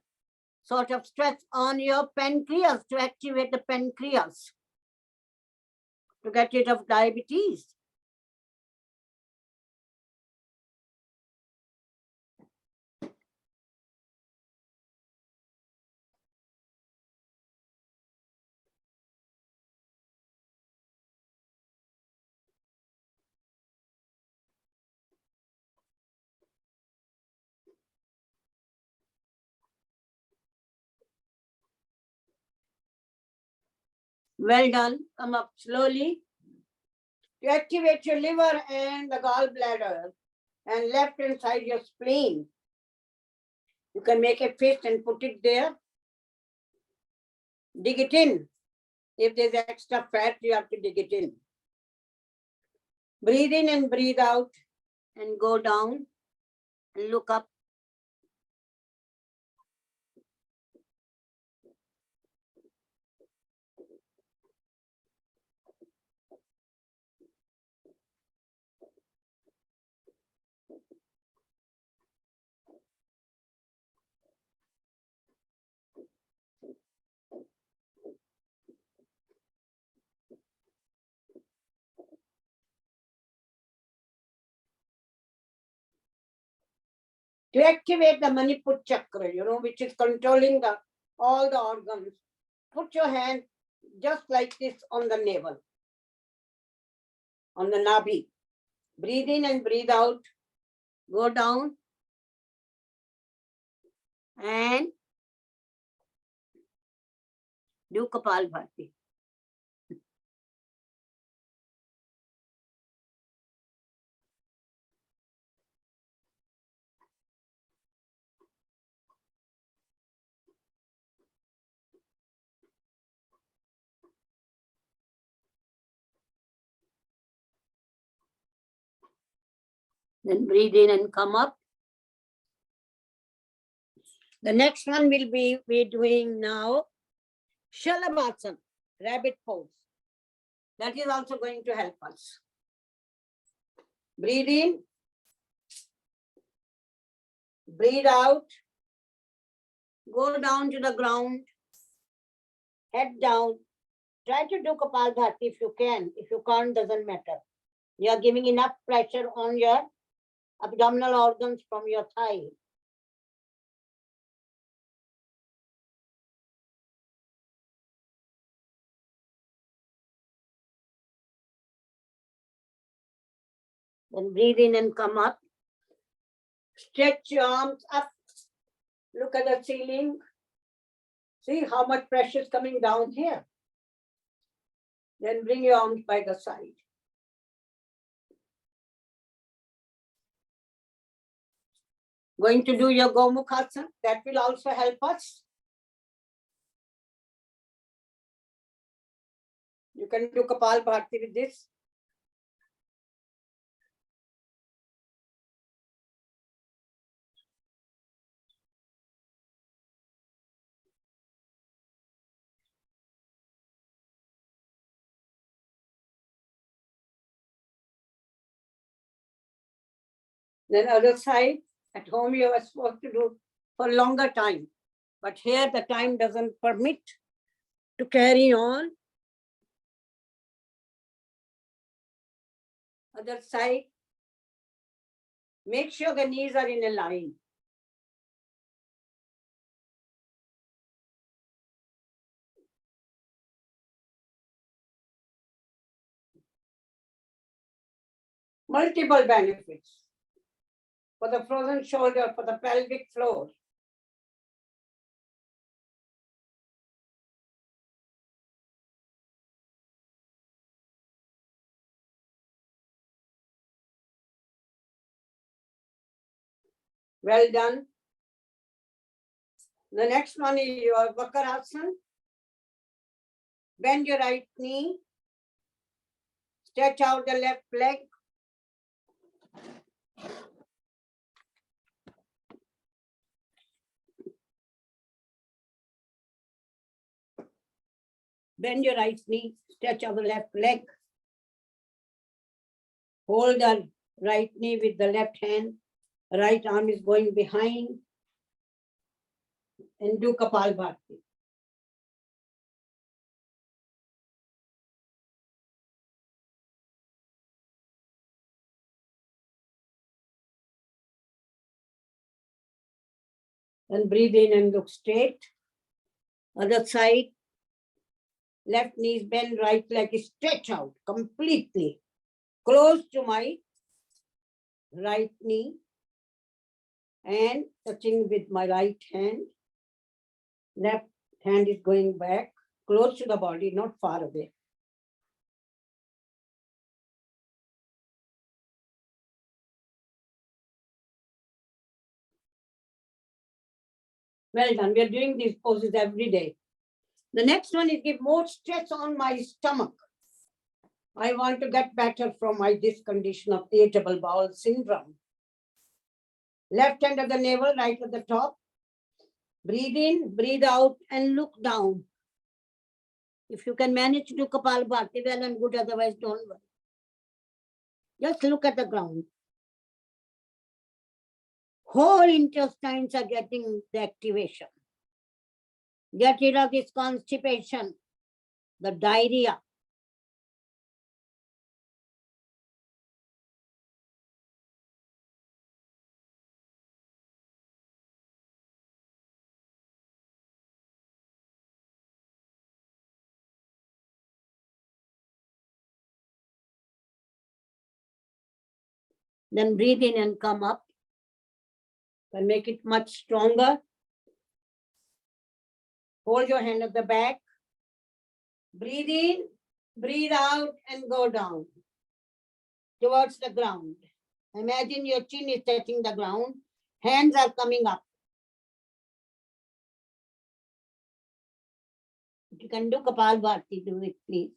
Speaker 2: sort of stress on your pancreas to activate the pancreas to get rid of diabetes. Well done. Come up slowly. To activate your liver and the gallbladder and left inside your spleen. You can make a fist and put it there. Dig it in. If there's extra fat, you have to dig it in. Breathe in and breathe out and go down and look up. to activate the Manipur chakra, which is controlling all the organs. Put your hand just like this on the navel, on the nabi. Breathe in and breathe out. Go down and do Kapalbhati. Then breathe in and come up. The next one will be we're doing now Shalabhasana, rabbit pose. That is also going to help us. Breathe in. Breathe out. Go down to the ground. Head down. Try to do Kapalbhati if you can. If you can't, doesn't matter. You are giving enough pressure on your abdominal organs from your thigh. Then breathe in and come up. Stretch your arms up. Look at the ceiling. See how much pressure is coming down here. Then bring your arms by the side. Going to do your Gomukhasana. That will also help us. You can do Kapalbhati with this. Then other side, at home you are supposed to do for a longer time. But here the time doesn't permit to carry on. Other side, make sure the knees are in a line. Multiple benefits for the frozen shoulder, for the pelvic floor. Well done. The next one is your Vakarasana. Bend your right knee. Stretch out the left leg. Bend your right knee. Stretch out the left leg. Hold the right knee with the left hand. Right arm is going behind. And do Kapalbhati. And breathe in and look straight. Other side. Left knee is bend, right leg is stretch out completely. Close to my right knee. And touching with my right hand. Left hand is going back, close to the body, not far away. Well done. We are doing these poses every day. The next one is give more stress on my stomach. I want to get better from this condition of irritable bowel syndrome. Left hand at the navel, right at the top. Breathe in, breathe out, and look down. If you can manage to do Kapalbhati, well and good, otherwise don't worry. Just look at the ground. Whole intestines are getting the activation. Get rid of this constipation, the diarrhea. Then breathe in and come up. And make it much stronger. Hold your hand at the back. Breathe in, breathe out, and go down towards the ground. Imagine your chin is touching the ground. Hands are coming up. If you can do Kapalbhati, do it, please.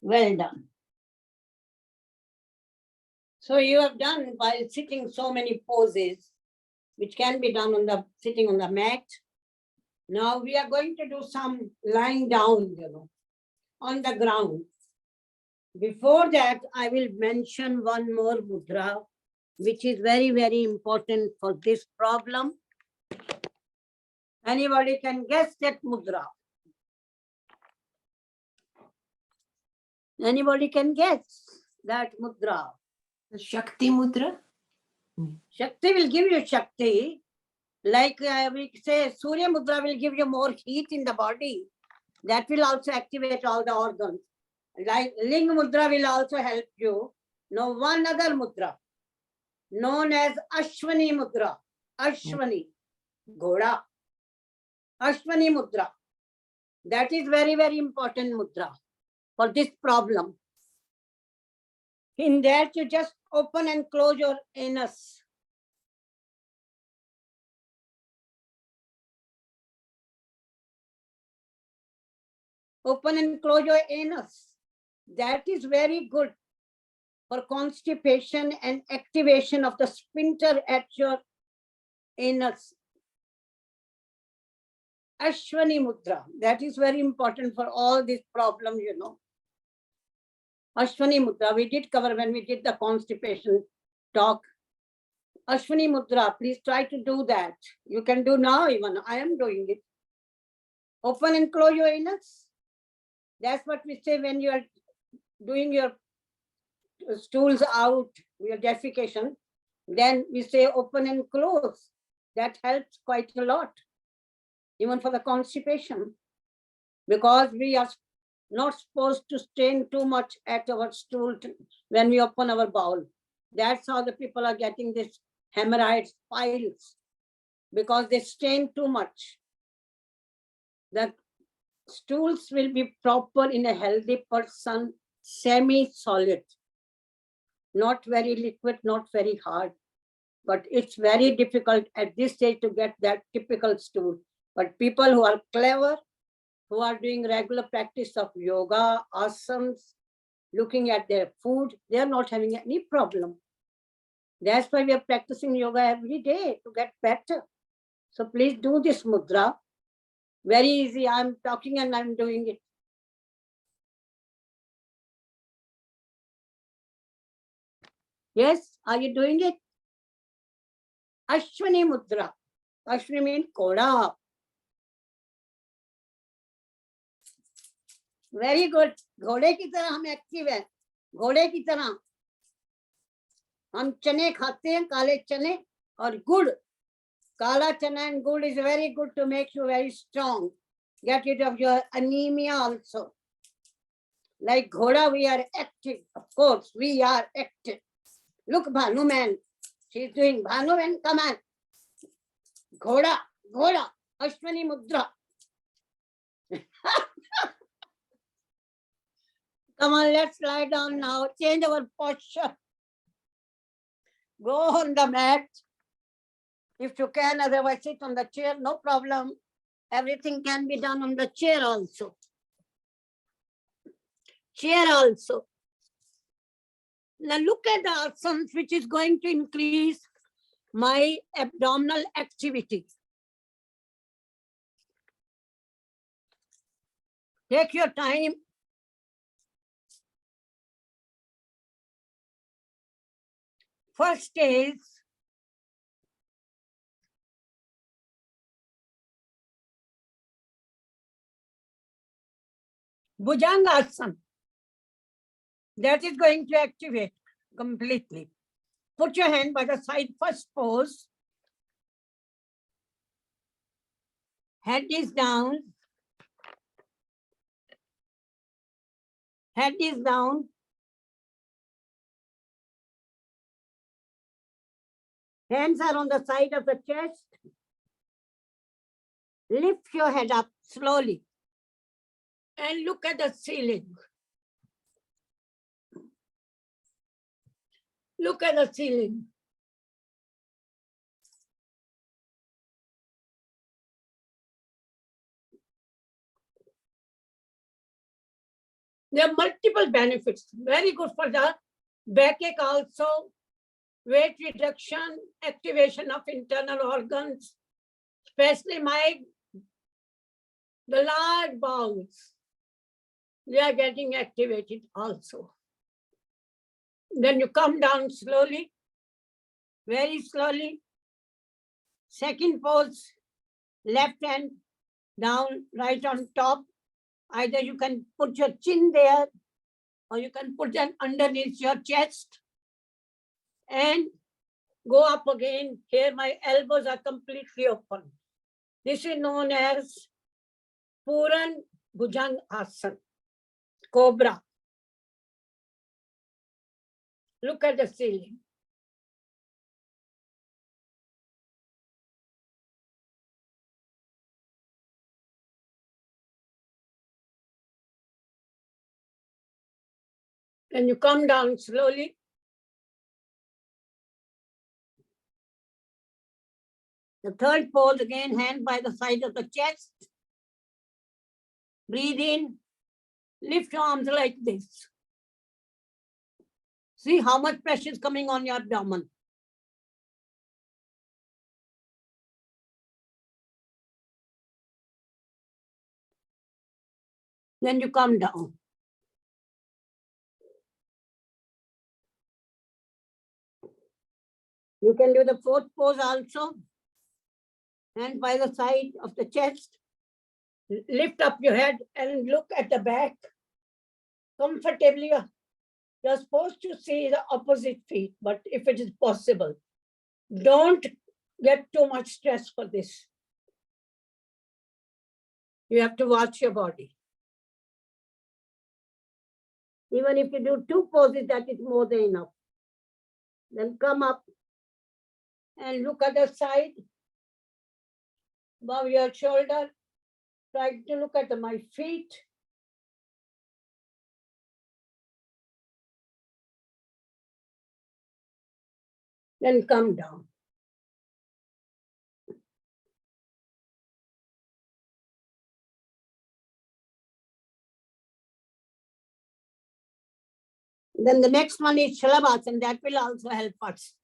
Speaker 2: Well done. So you have done while sitting so many poses, which can be done on the sitting on the mat. Now we are going to do some lying down, on the ground. Before that, I will mention one more mudra, which is very, very important for this problem. Anybody can guess that mudra? Anybody can guess that mudra?
Speaker 7: Shakti Mudra?
Speaker 2: Shakti will give you Shakti. Like we say, Surya Mudra will give you more heat in the body. That will also activate all the organs. Like Ling Mudra will also help you. Now, one other mudra, known as Ashwani Mudra. Ashwani, Ghoda. Ashwani Mudra. That is very, very important mudra for this problem. In that, you just open and close your anus. Open and close your anus. That is very good for constipation and activation of the sphincter at your anus. Ashwani Mudra. That is very important for all these problems, Ashwani Mudra. We did cover when we did the constipation talk. Ashwani Mudra, please try to do that. You can do now even. I am doing it. Open and close your anus. That's what we say when you are doing your stools out, your defecation. Then we say open and close. That helps quite a lot, even for the constipation. Because we are not supposed to strain too much at our stool when we open our bowel. That's how the people are getting this hemorrhoids, piles, because they strain too much. The stools will be proper in a healthy person, semi-solid, not very liquid, not very hard. But it's very difficult at this stage to get that typical stool. But people who are clever, who are doing regular practice of yoga, asanas, looking at their food, they are not having any problem. That's why we are practicing yoga every day to get better. So please do this mudra. Very easy. I'm talking and I'm doing it. Yes, are you doing it? Ashwani Mudra. Ashwani means Koda. Very good. घोड़े की तरह हम active हैं. घोड़े की तरह हम चने खाते हैं, काले चने और गुड़. Kala chana and good is very good to make you very strong. Get rid of your anemia also. Like Ghoda, we are active. Of course, we are active. Look, Bhanu man. She's doing Bhanu man, come on. Ghoda, Ghoda, Ashwani Mudra. Come on, let's lie down now. Change our posture. Go on the mat. If you can, otherwise sit on the chair, no problem. Everything can be done on the chair also. Chair also. Now look at the asanas which is going to increase my abdominal activity. Take your time. First is Bhujangasana. That is going to activate completely. Put your hand by the side, first pose. Head is down. Head is down. Hands are on the side of the chest. Lift your head up slowly and look at the ceiling. Look at the ceiling. There are multiple benefits. Very good for the backache also. Weight reduction, activation of internal organs, especially the large bowels. They are getting activated also. Then you come down slowly, very slowly. Second pose, left hand down, right on top. Either you can put your chin there or you can put them underneath your chest and go up again. Here my elbows are completely open. This is known as Puran Bhujang Asana, Cobra. Look at the ceiling. Then you come down slowly. The third pose again, hand by the side of the chest. Breathe in, lift your arms like this. See how much pressure is coming on your abdomen. Then you come down. You can do the fourth pose also. Hand by the side of the chest. Lift up your head and look at the back. Comfortably, you're supposed to see the opposite feet, but if it is possible, don't get too much stress for this. You have to watch your body. Even if you do two poses, that is more than enough. Then come up and look at the side, above your shoulder. Try to look at my feet. Then come down. Then the next one is Shalabhasana, that will also help us.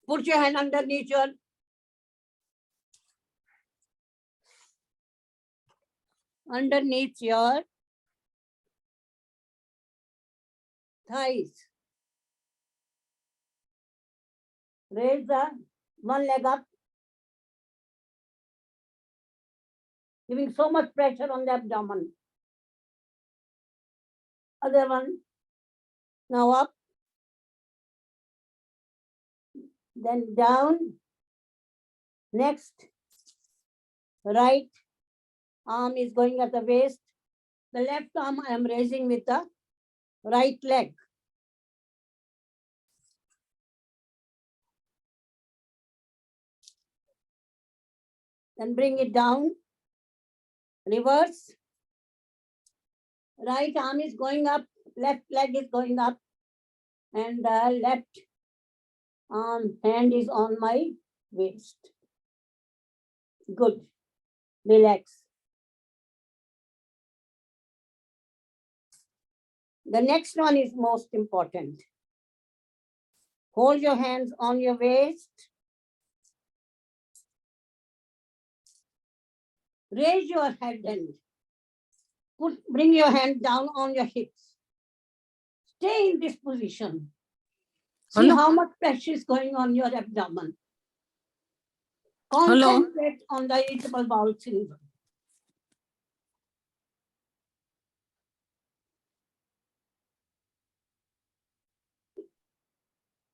Speaker 2: Put your hand underneath your thighs. Raise the one leg up, giving so much pressure on the abdomen. Other one, now up, then down. Next, right arm is going at the waist. The left arm I am raising with the right leg. Then bring it down, reverse. Right arm is going up, left leg is going up, and the left hand is on my waist. Good. Relax. The next one is most important. Hold your hands on your waist. Raise your head and bring your hand down on your hips. Stay in this position. See how much pressure is going on your abdomen. Concentrate on the irritable bowel syndrome.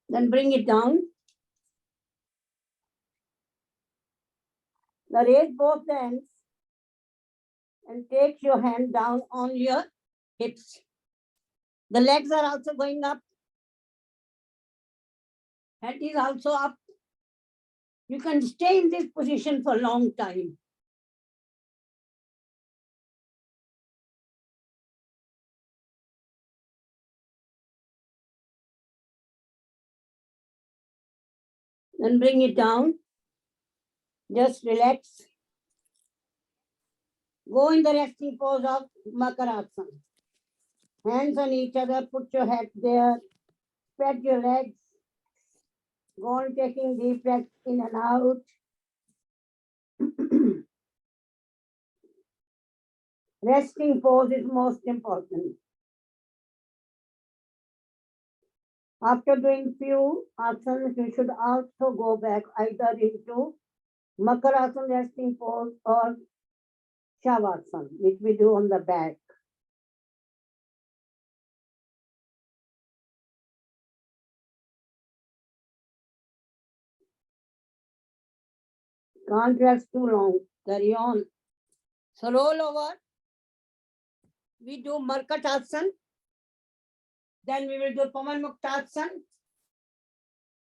Speaker 2: Then bring it down. Now raise both the hands and take your hand down on your hips. The legs are also going up. Head is also up. You can stay in this position for a long time. Then bring it down. Just relax. Go in the resting pose of Makarasana. Hands on each other, put your head there, spread your legs. Go on taking deep breaths in and out. Resting pose is most important. After doing few asanas, you should also go back either into Makarasana resting pose or Shavasana, which we do on the back. Can't rest too long. Carry on. So roll over. We do Markatasana. Then we will do Pavanmuktasana.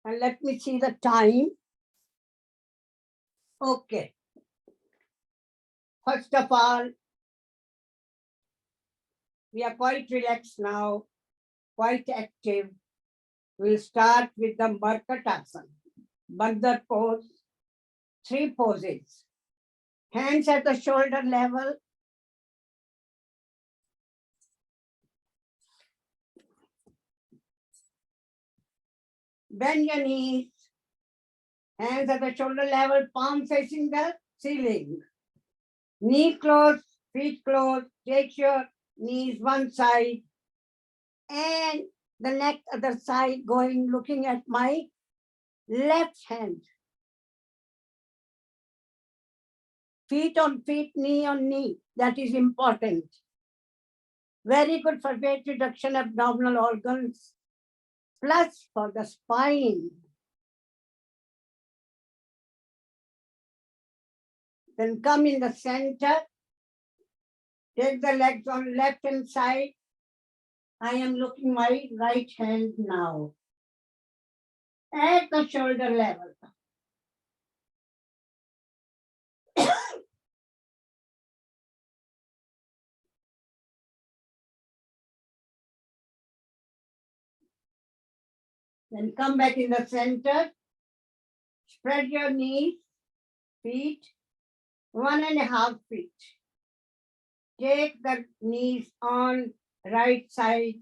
Speaker 2: And let me see the time. Okay. First of all, we are quite relaxed now, quite active. We'll start with the Markatasana. Bandha pose, 3 poses. Hands at the shoulder level. Bend your knees. Hands at the shoulder level, palm facing the ceiling. Knee close, feet close. Take your knees one side and the neck other side going, looking at my left hand. Feet on feet, knee on knee. That is important. Very good for weight reduction, abdominal organs, plus for the spine. Then come in the center. Take the legs on left hand side. I am looking my right hand now. At the shoulder level. Then come back in the center. Spread your knees, feet, 1.5 feet. Take the knees on right side.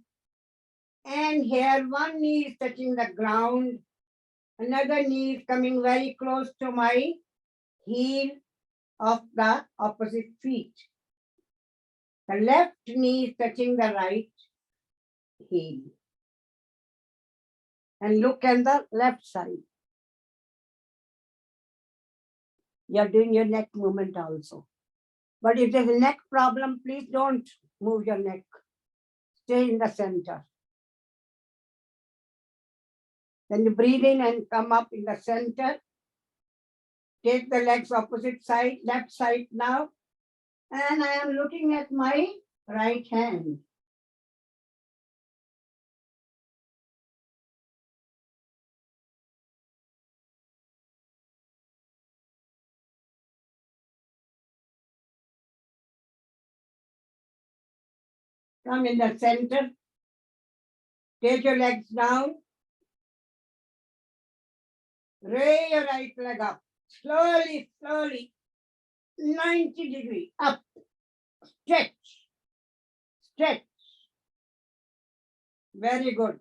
Speaker 2: And here one knee is touching the ground. Another knee is coming very close to my heel of the opposite feet. The left knee is touching the right heel. And look at the left side. You're doing your neck movement also. But if there's a neck problem, please don't move your neck. Stay in the center. Then you breathe in and come up in the center. Take the legs opposite side, left side now. And I am looking at my right hand. Come in the center. Take your legs down. Raise your right leg up. Slowly, slowly. 90 degrees up. Stretch. Stretch. Very good.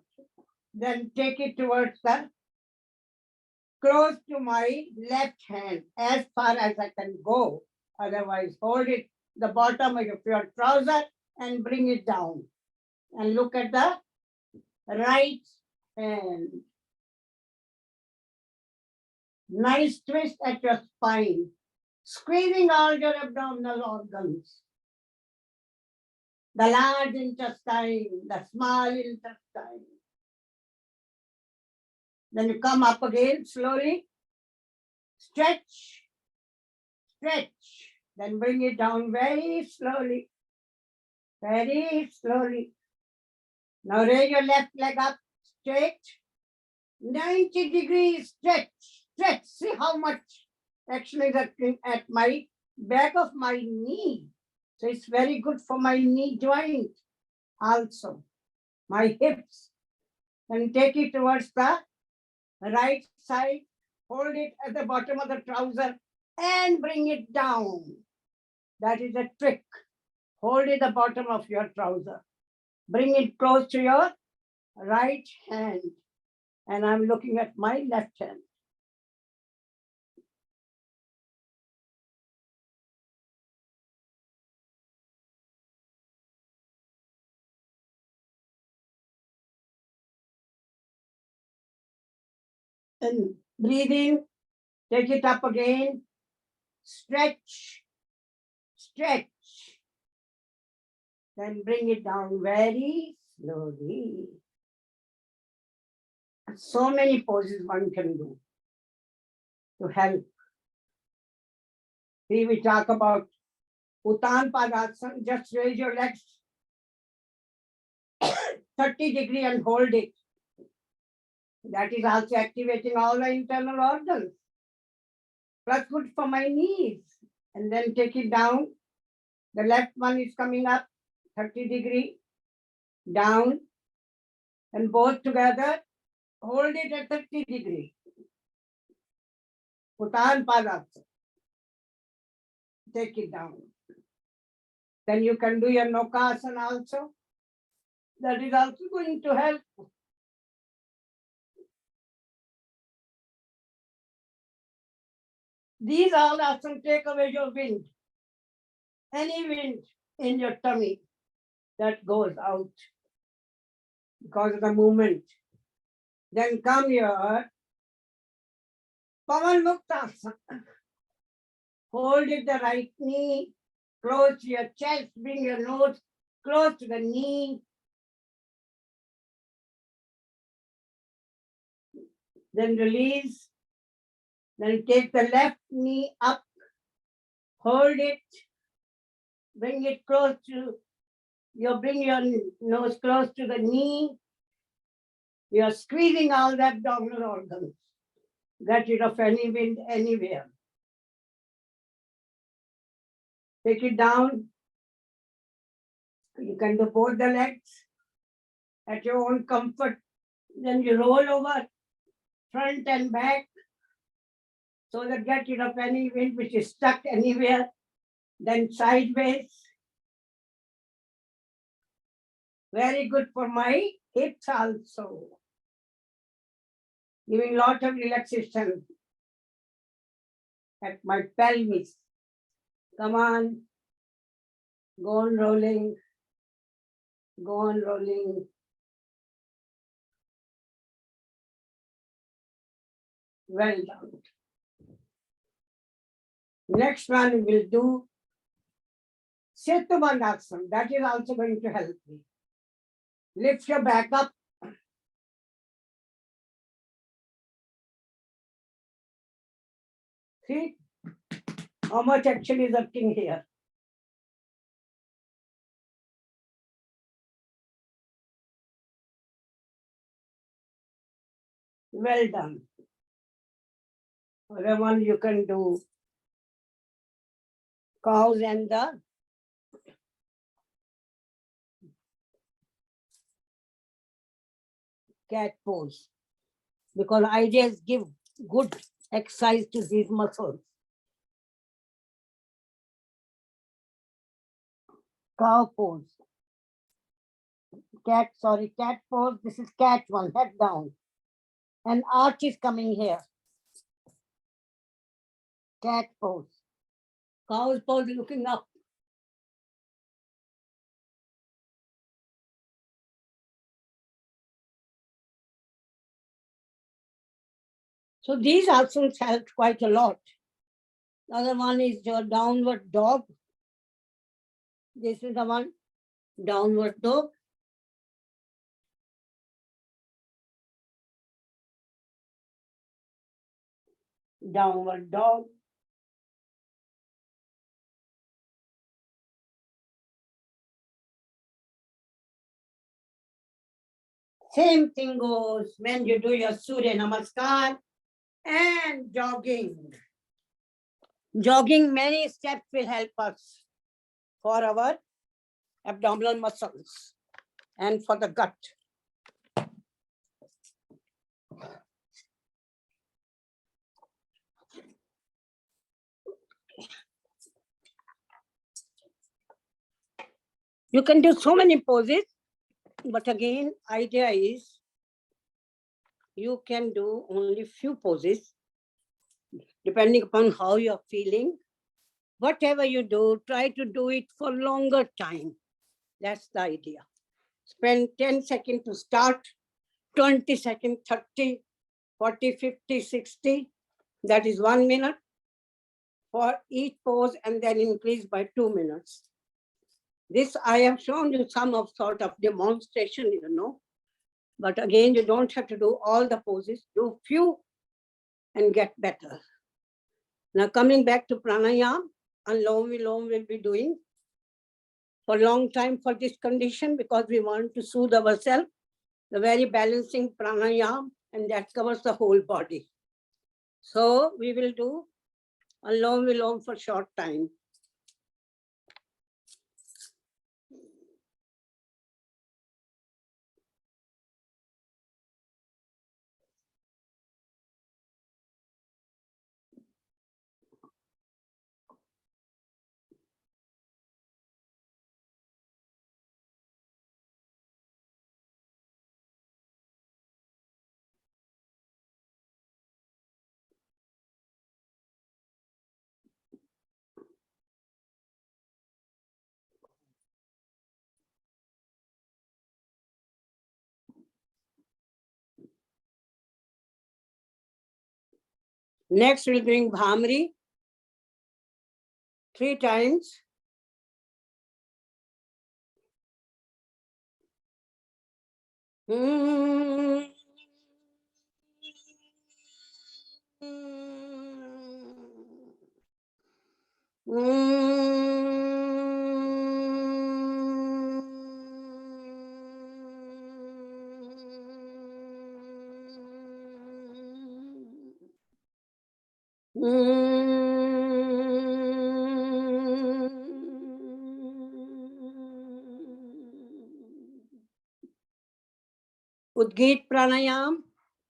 Speaker 2: Then take it towards the close to my left hand as far as I can go. Otherwise, hold it the bottom of your trouser and bring it down. And look at the right hand. Nice twist at your spine. Squeezing all your abdominal organs. The large intestine, the small intestine. Then you come up again slowly. Stretch. stretch. Then bring it down very slowly. Very slowly. Now raise your left leg up straight. 90 degrees stretch. Stretch. See how much action is at my back of my knee. So it's very good for my knee joint also. My hips. And take it towards the right side. Hold it at the bottom of the trouser and bring it down. That is a trick. Hold it at the bottom of your trouser. Bring it close to your right hand. And I'm looking at my left hand. And breathe in, take it up again, stretch, stretch. Then bring it down very slowly. So many poses one can do to help. Here we talk about Uttan Padasana. Just raise your legs 30 degrees and hold it. That is also activating all the internal organs. Plus good for my knees. And then take it down. The left one is coming up 30 degrees down. And both together, hold it at 30 degrees. Uttan Padasana. Take it down. Then you can do your Nokasana also. That is also going to help. These all asanas take away your wind. Any wind in your tummy that goes out because of the movement. Then come your Pavan Muktasana. Hold it the right knee, close to your chest, bring your nose close to the knee. Then release. Then take the left knee up, hold it, bring it close to, bring your nose close to the knee. You're squeezing all the abdominal organs. Get rid of any wind anywhere. Take it down. You can do both the legs at your own comfort. Then you roll over front and back so that get rid of any wind which is stuck anywhere. Then sideways. Very good for my hips also. Giving lot of relaxation at my pelvis. Come on. Go on rolling. Go on rolling. Well done. Next one we will do Setu Bandhasana. That is also going to help me. Lift your back up. See how much action is acting here. Well done. Other one you can do cows and the cat pose. Because ideas give good exercise to these muscles. Cow pose. Cat pose. This is cat one, head down. And arch is coming here. Cat pose. Cow's pose looking up. So these asanas help quite a lot. Other one is your downward dog. This is the one, downward dog. Downward dog. Same thing goes when you do your Surya Namaskar and jogging. Jogging many steps will help us for our abdominal muscles and for the gut. You can do so many poses, but again, idea is you can do only few poses depending upon how you're feeling. Whatever you do, try to do it for longer time. That's the idea. Spend 10 seconds to start, 20 seconds, 30, 40, 50, 60. That is 1 minute for each pose, and then increase by 2 minutes. This I have shown you some of sort of demonstration, but again, you don't have to do all the poses, do few and get better. Now coming back to pranayama, Anulom Vilom will be doing for a long time for this condition because we want to soothe ourselves, the very balancing pranayama, and that covers the whole body. So we will do Anulom Vilom for short time. Next, we'll bring Bhamri 3 times. Udgit pranayam,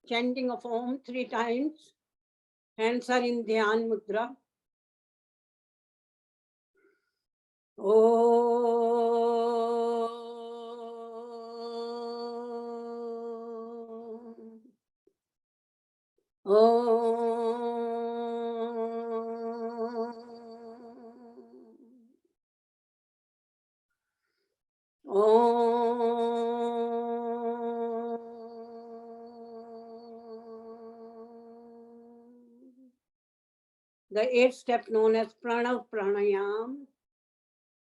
Speaker 2: chanting of Om 3 times. Hands are in Dhyan Mudra. The 8th step known as Pranav Pranayam.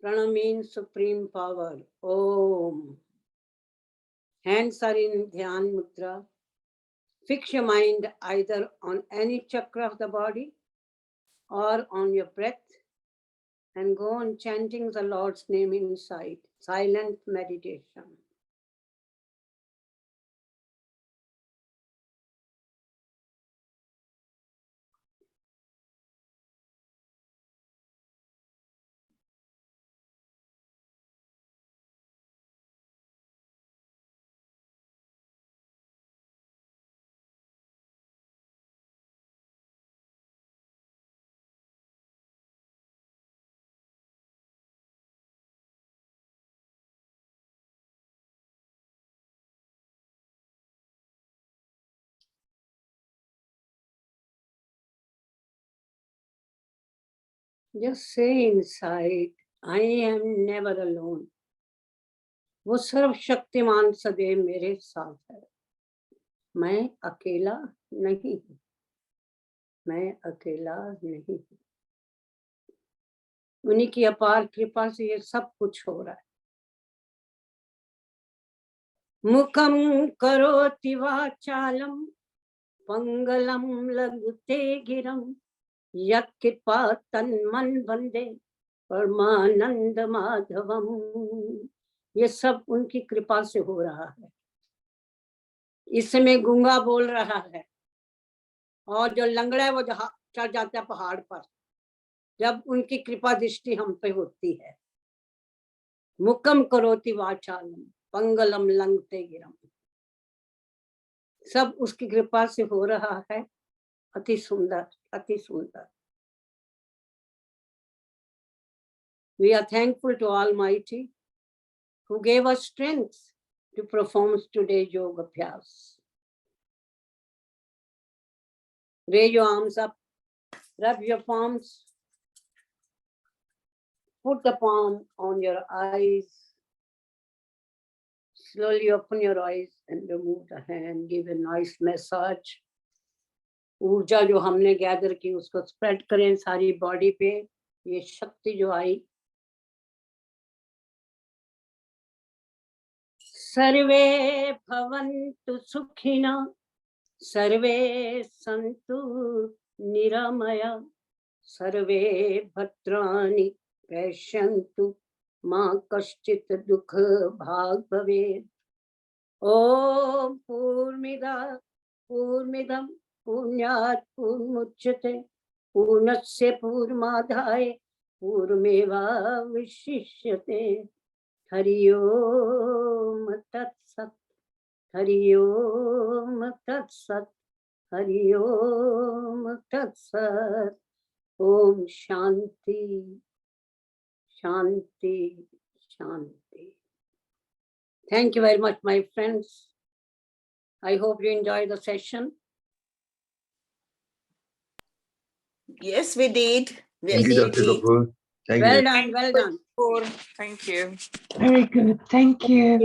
Speaker 2: Prana means supreme power. Om. Hands are in Dhyan Mudra. Fix your mind either on any chakra of the body or on your breath and go on chanting the Lord's name inside. Silent meditation. Just say inside, I am never alone. वो सर्वशक्तिमान सदैव मेरे साथ है. मैं अकेला नहीं हूँ. मैं अकेला नहीं हूँ. उन्हीं की अपार कृपा से ये सब कुछ हो रहा है. मुखम करोति वाचालम पंगलम लघुते गिरम यत् कृपा तन्मन वंदे परमानंद माधवम. ये सब उनकी कृपा से हो रहा है. इस समय गूंगा बोल रहा है, और जो लंगड़ा है वो जहाँ चढ़ जाता है पहाड़ पर, जब उनकी कृपा दृष्टि हम पे होती है। मुकम करोति वाचालम पंगलम लंघते गिरम, सब उसकी कृपा से हो रहा है। अति सुंदर, अति सुंदर। We are thankful to Almighty who gave us strength to perform today's yoga abhyas. Raise your arms up, rub your palms, put the palm on your eyes. Slowly open your eyes and remove the hand, give a nice massage. ऊर्जा जो हमने gather की उसको spread करें सारी body पे। ये शक्ति जो आई, सर्वे भवन्तु सुखिनः, सर्वे सन्तु निरामया, सर्वे भद्राणि पश्यन्तु मा कश्चित् दुःख भाग् भवेत्। ओम पूर्णमिदं पूर्णात् पूर्णमुदच्यते पूर्णस्य पूर्णमादाय पूर्णमेवावशिष्यते। हरि ओम तत्सत्, हरि ओम तत्सत्, हरि ओम तत्सत्। ओम शांति शांति शांति। Thank you very much, my friends. I hope you enjoyed the session.
Speaker 6: Yes, we did.
Speaker 1: Thank you, Dr. Kapoor. Thank you.
Speaker 2: Well done, well done.
Speaker 6: Thank you.
Speaker 7: Very good. Thank you.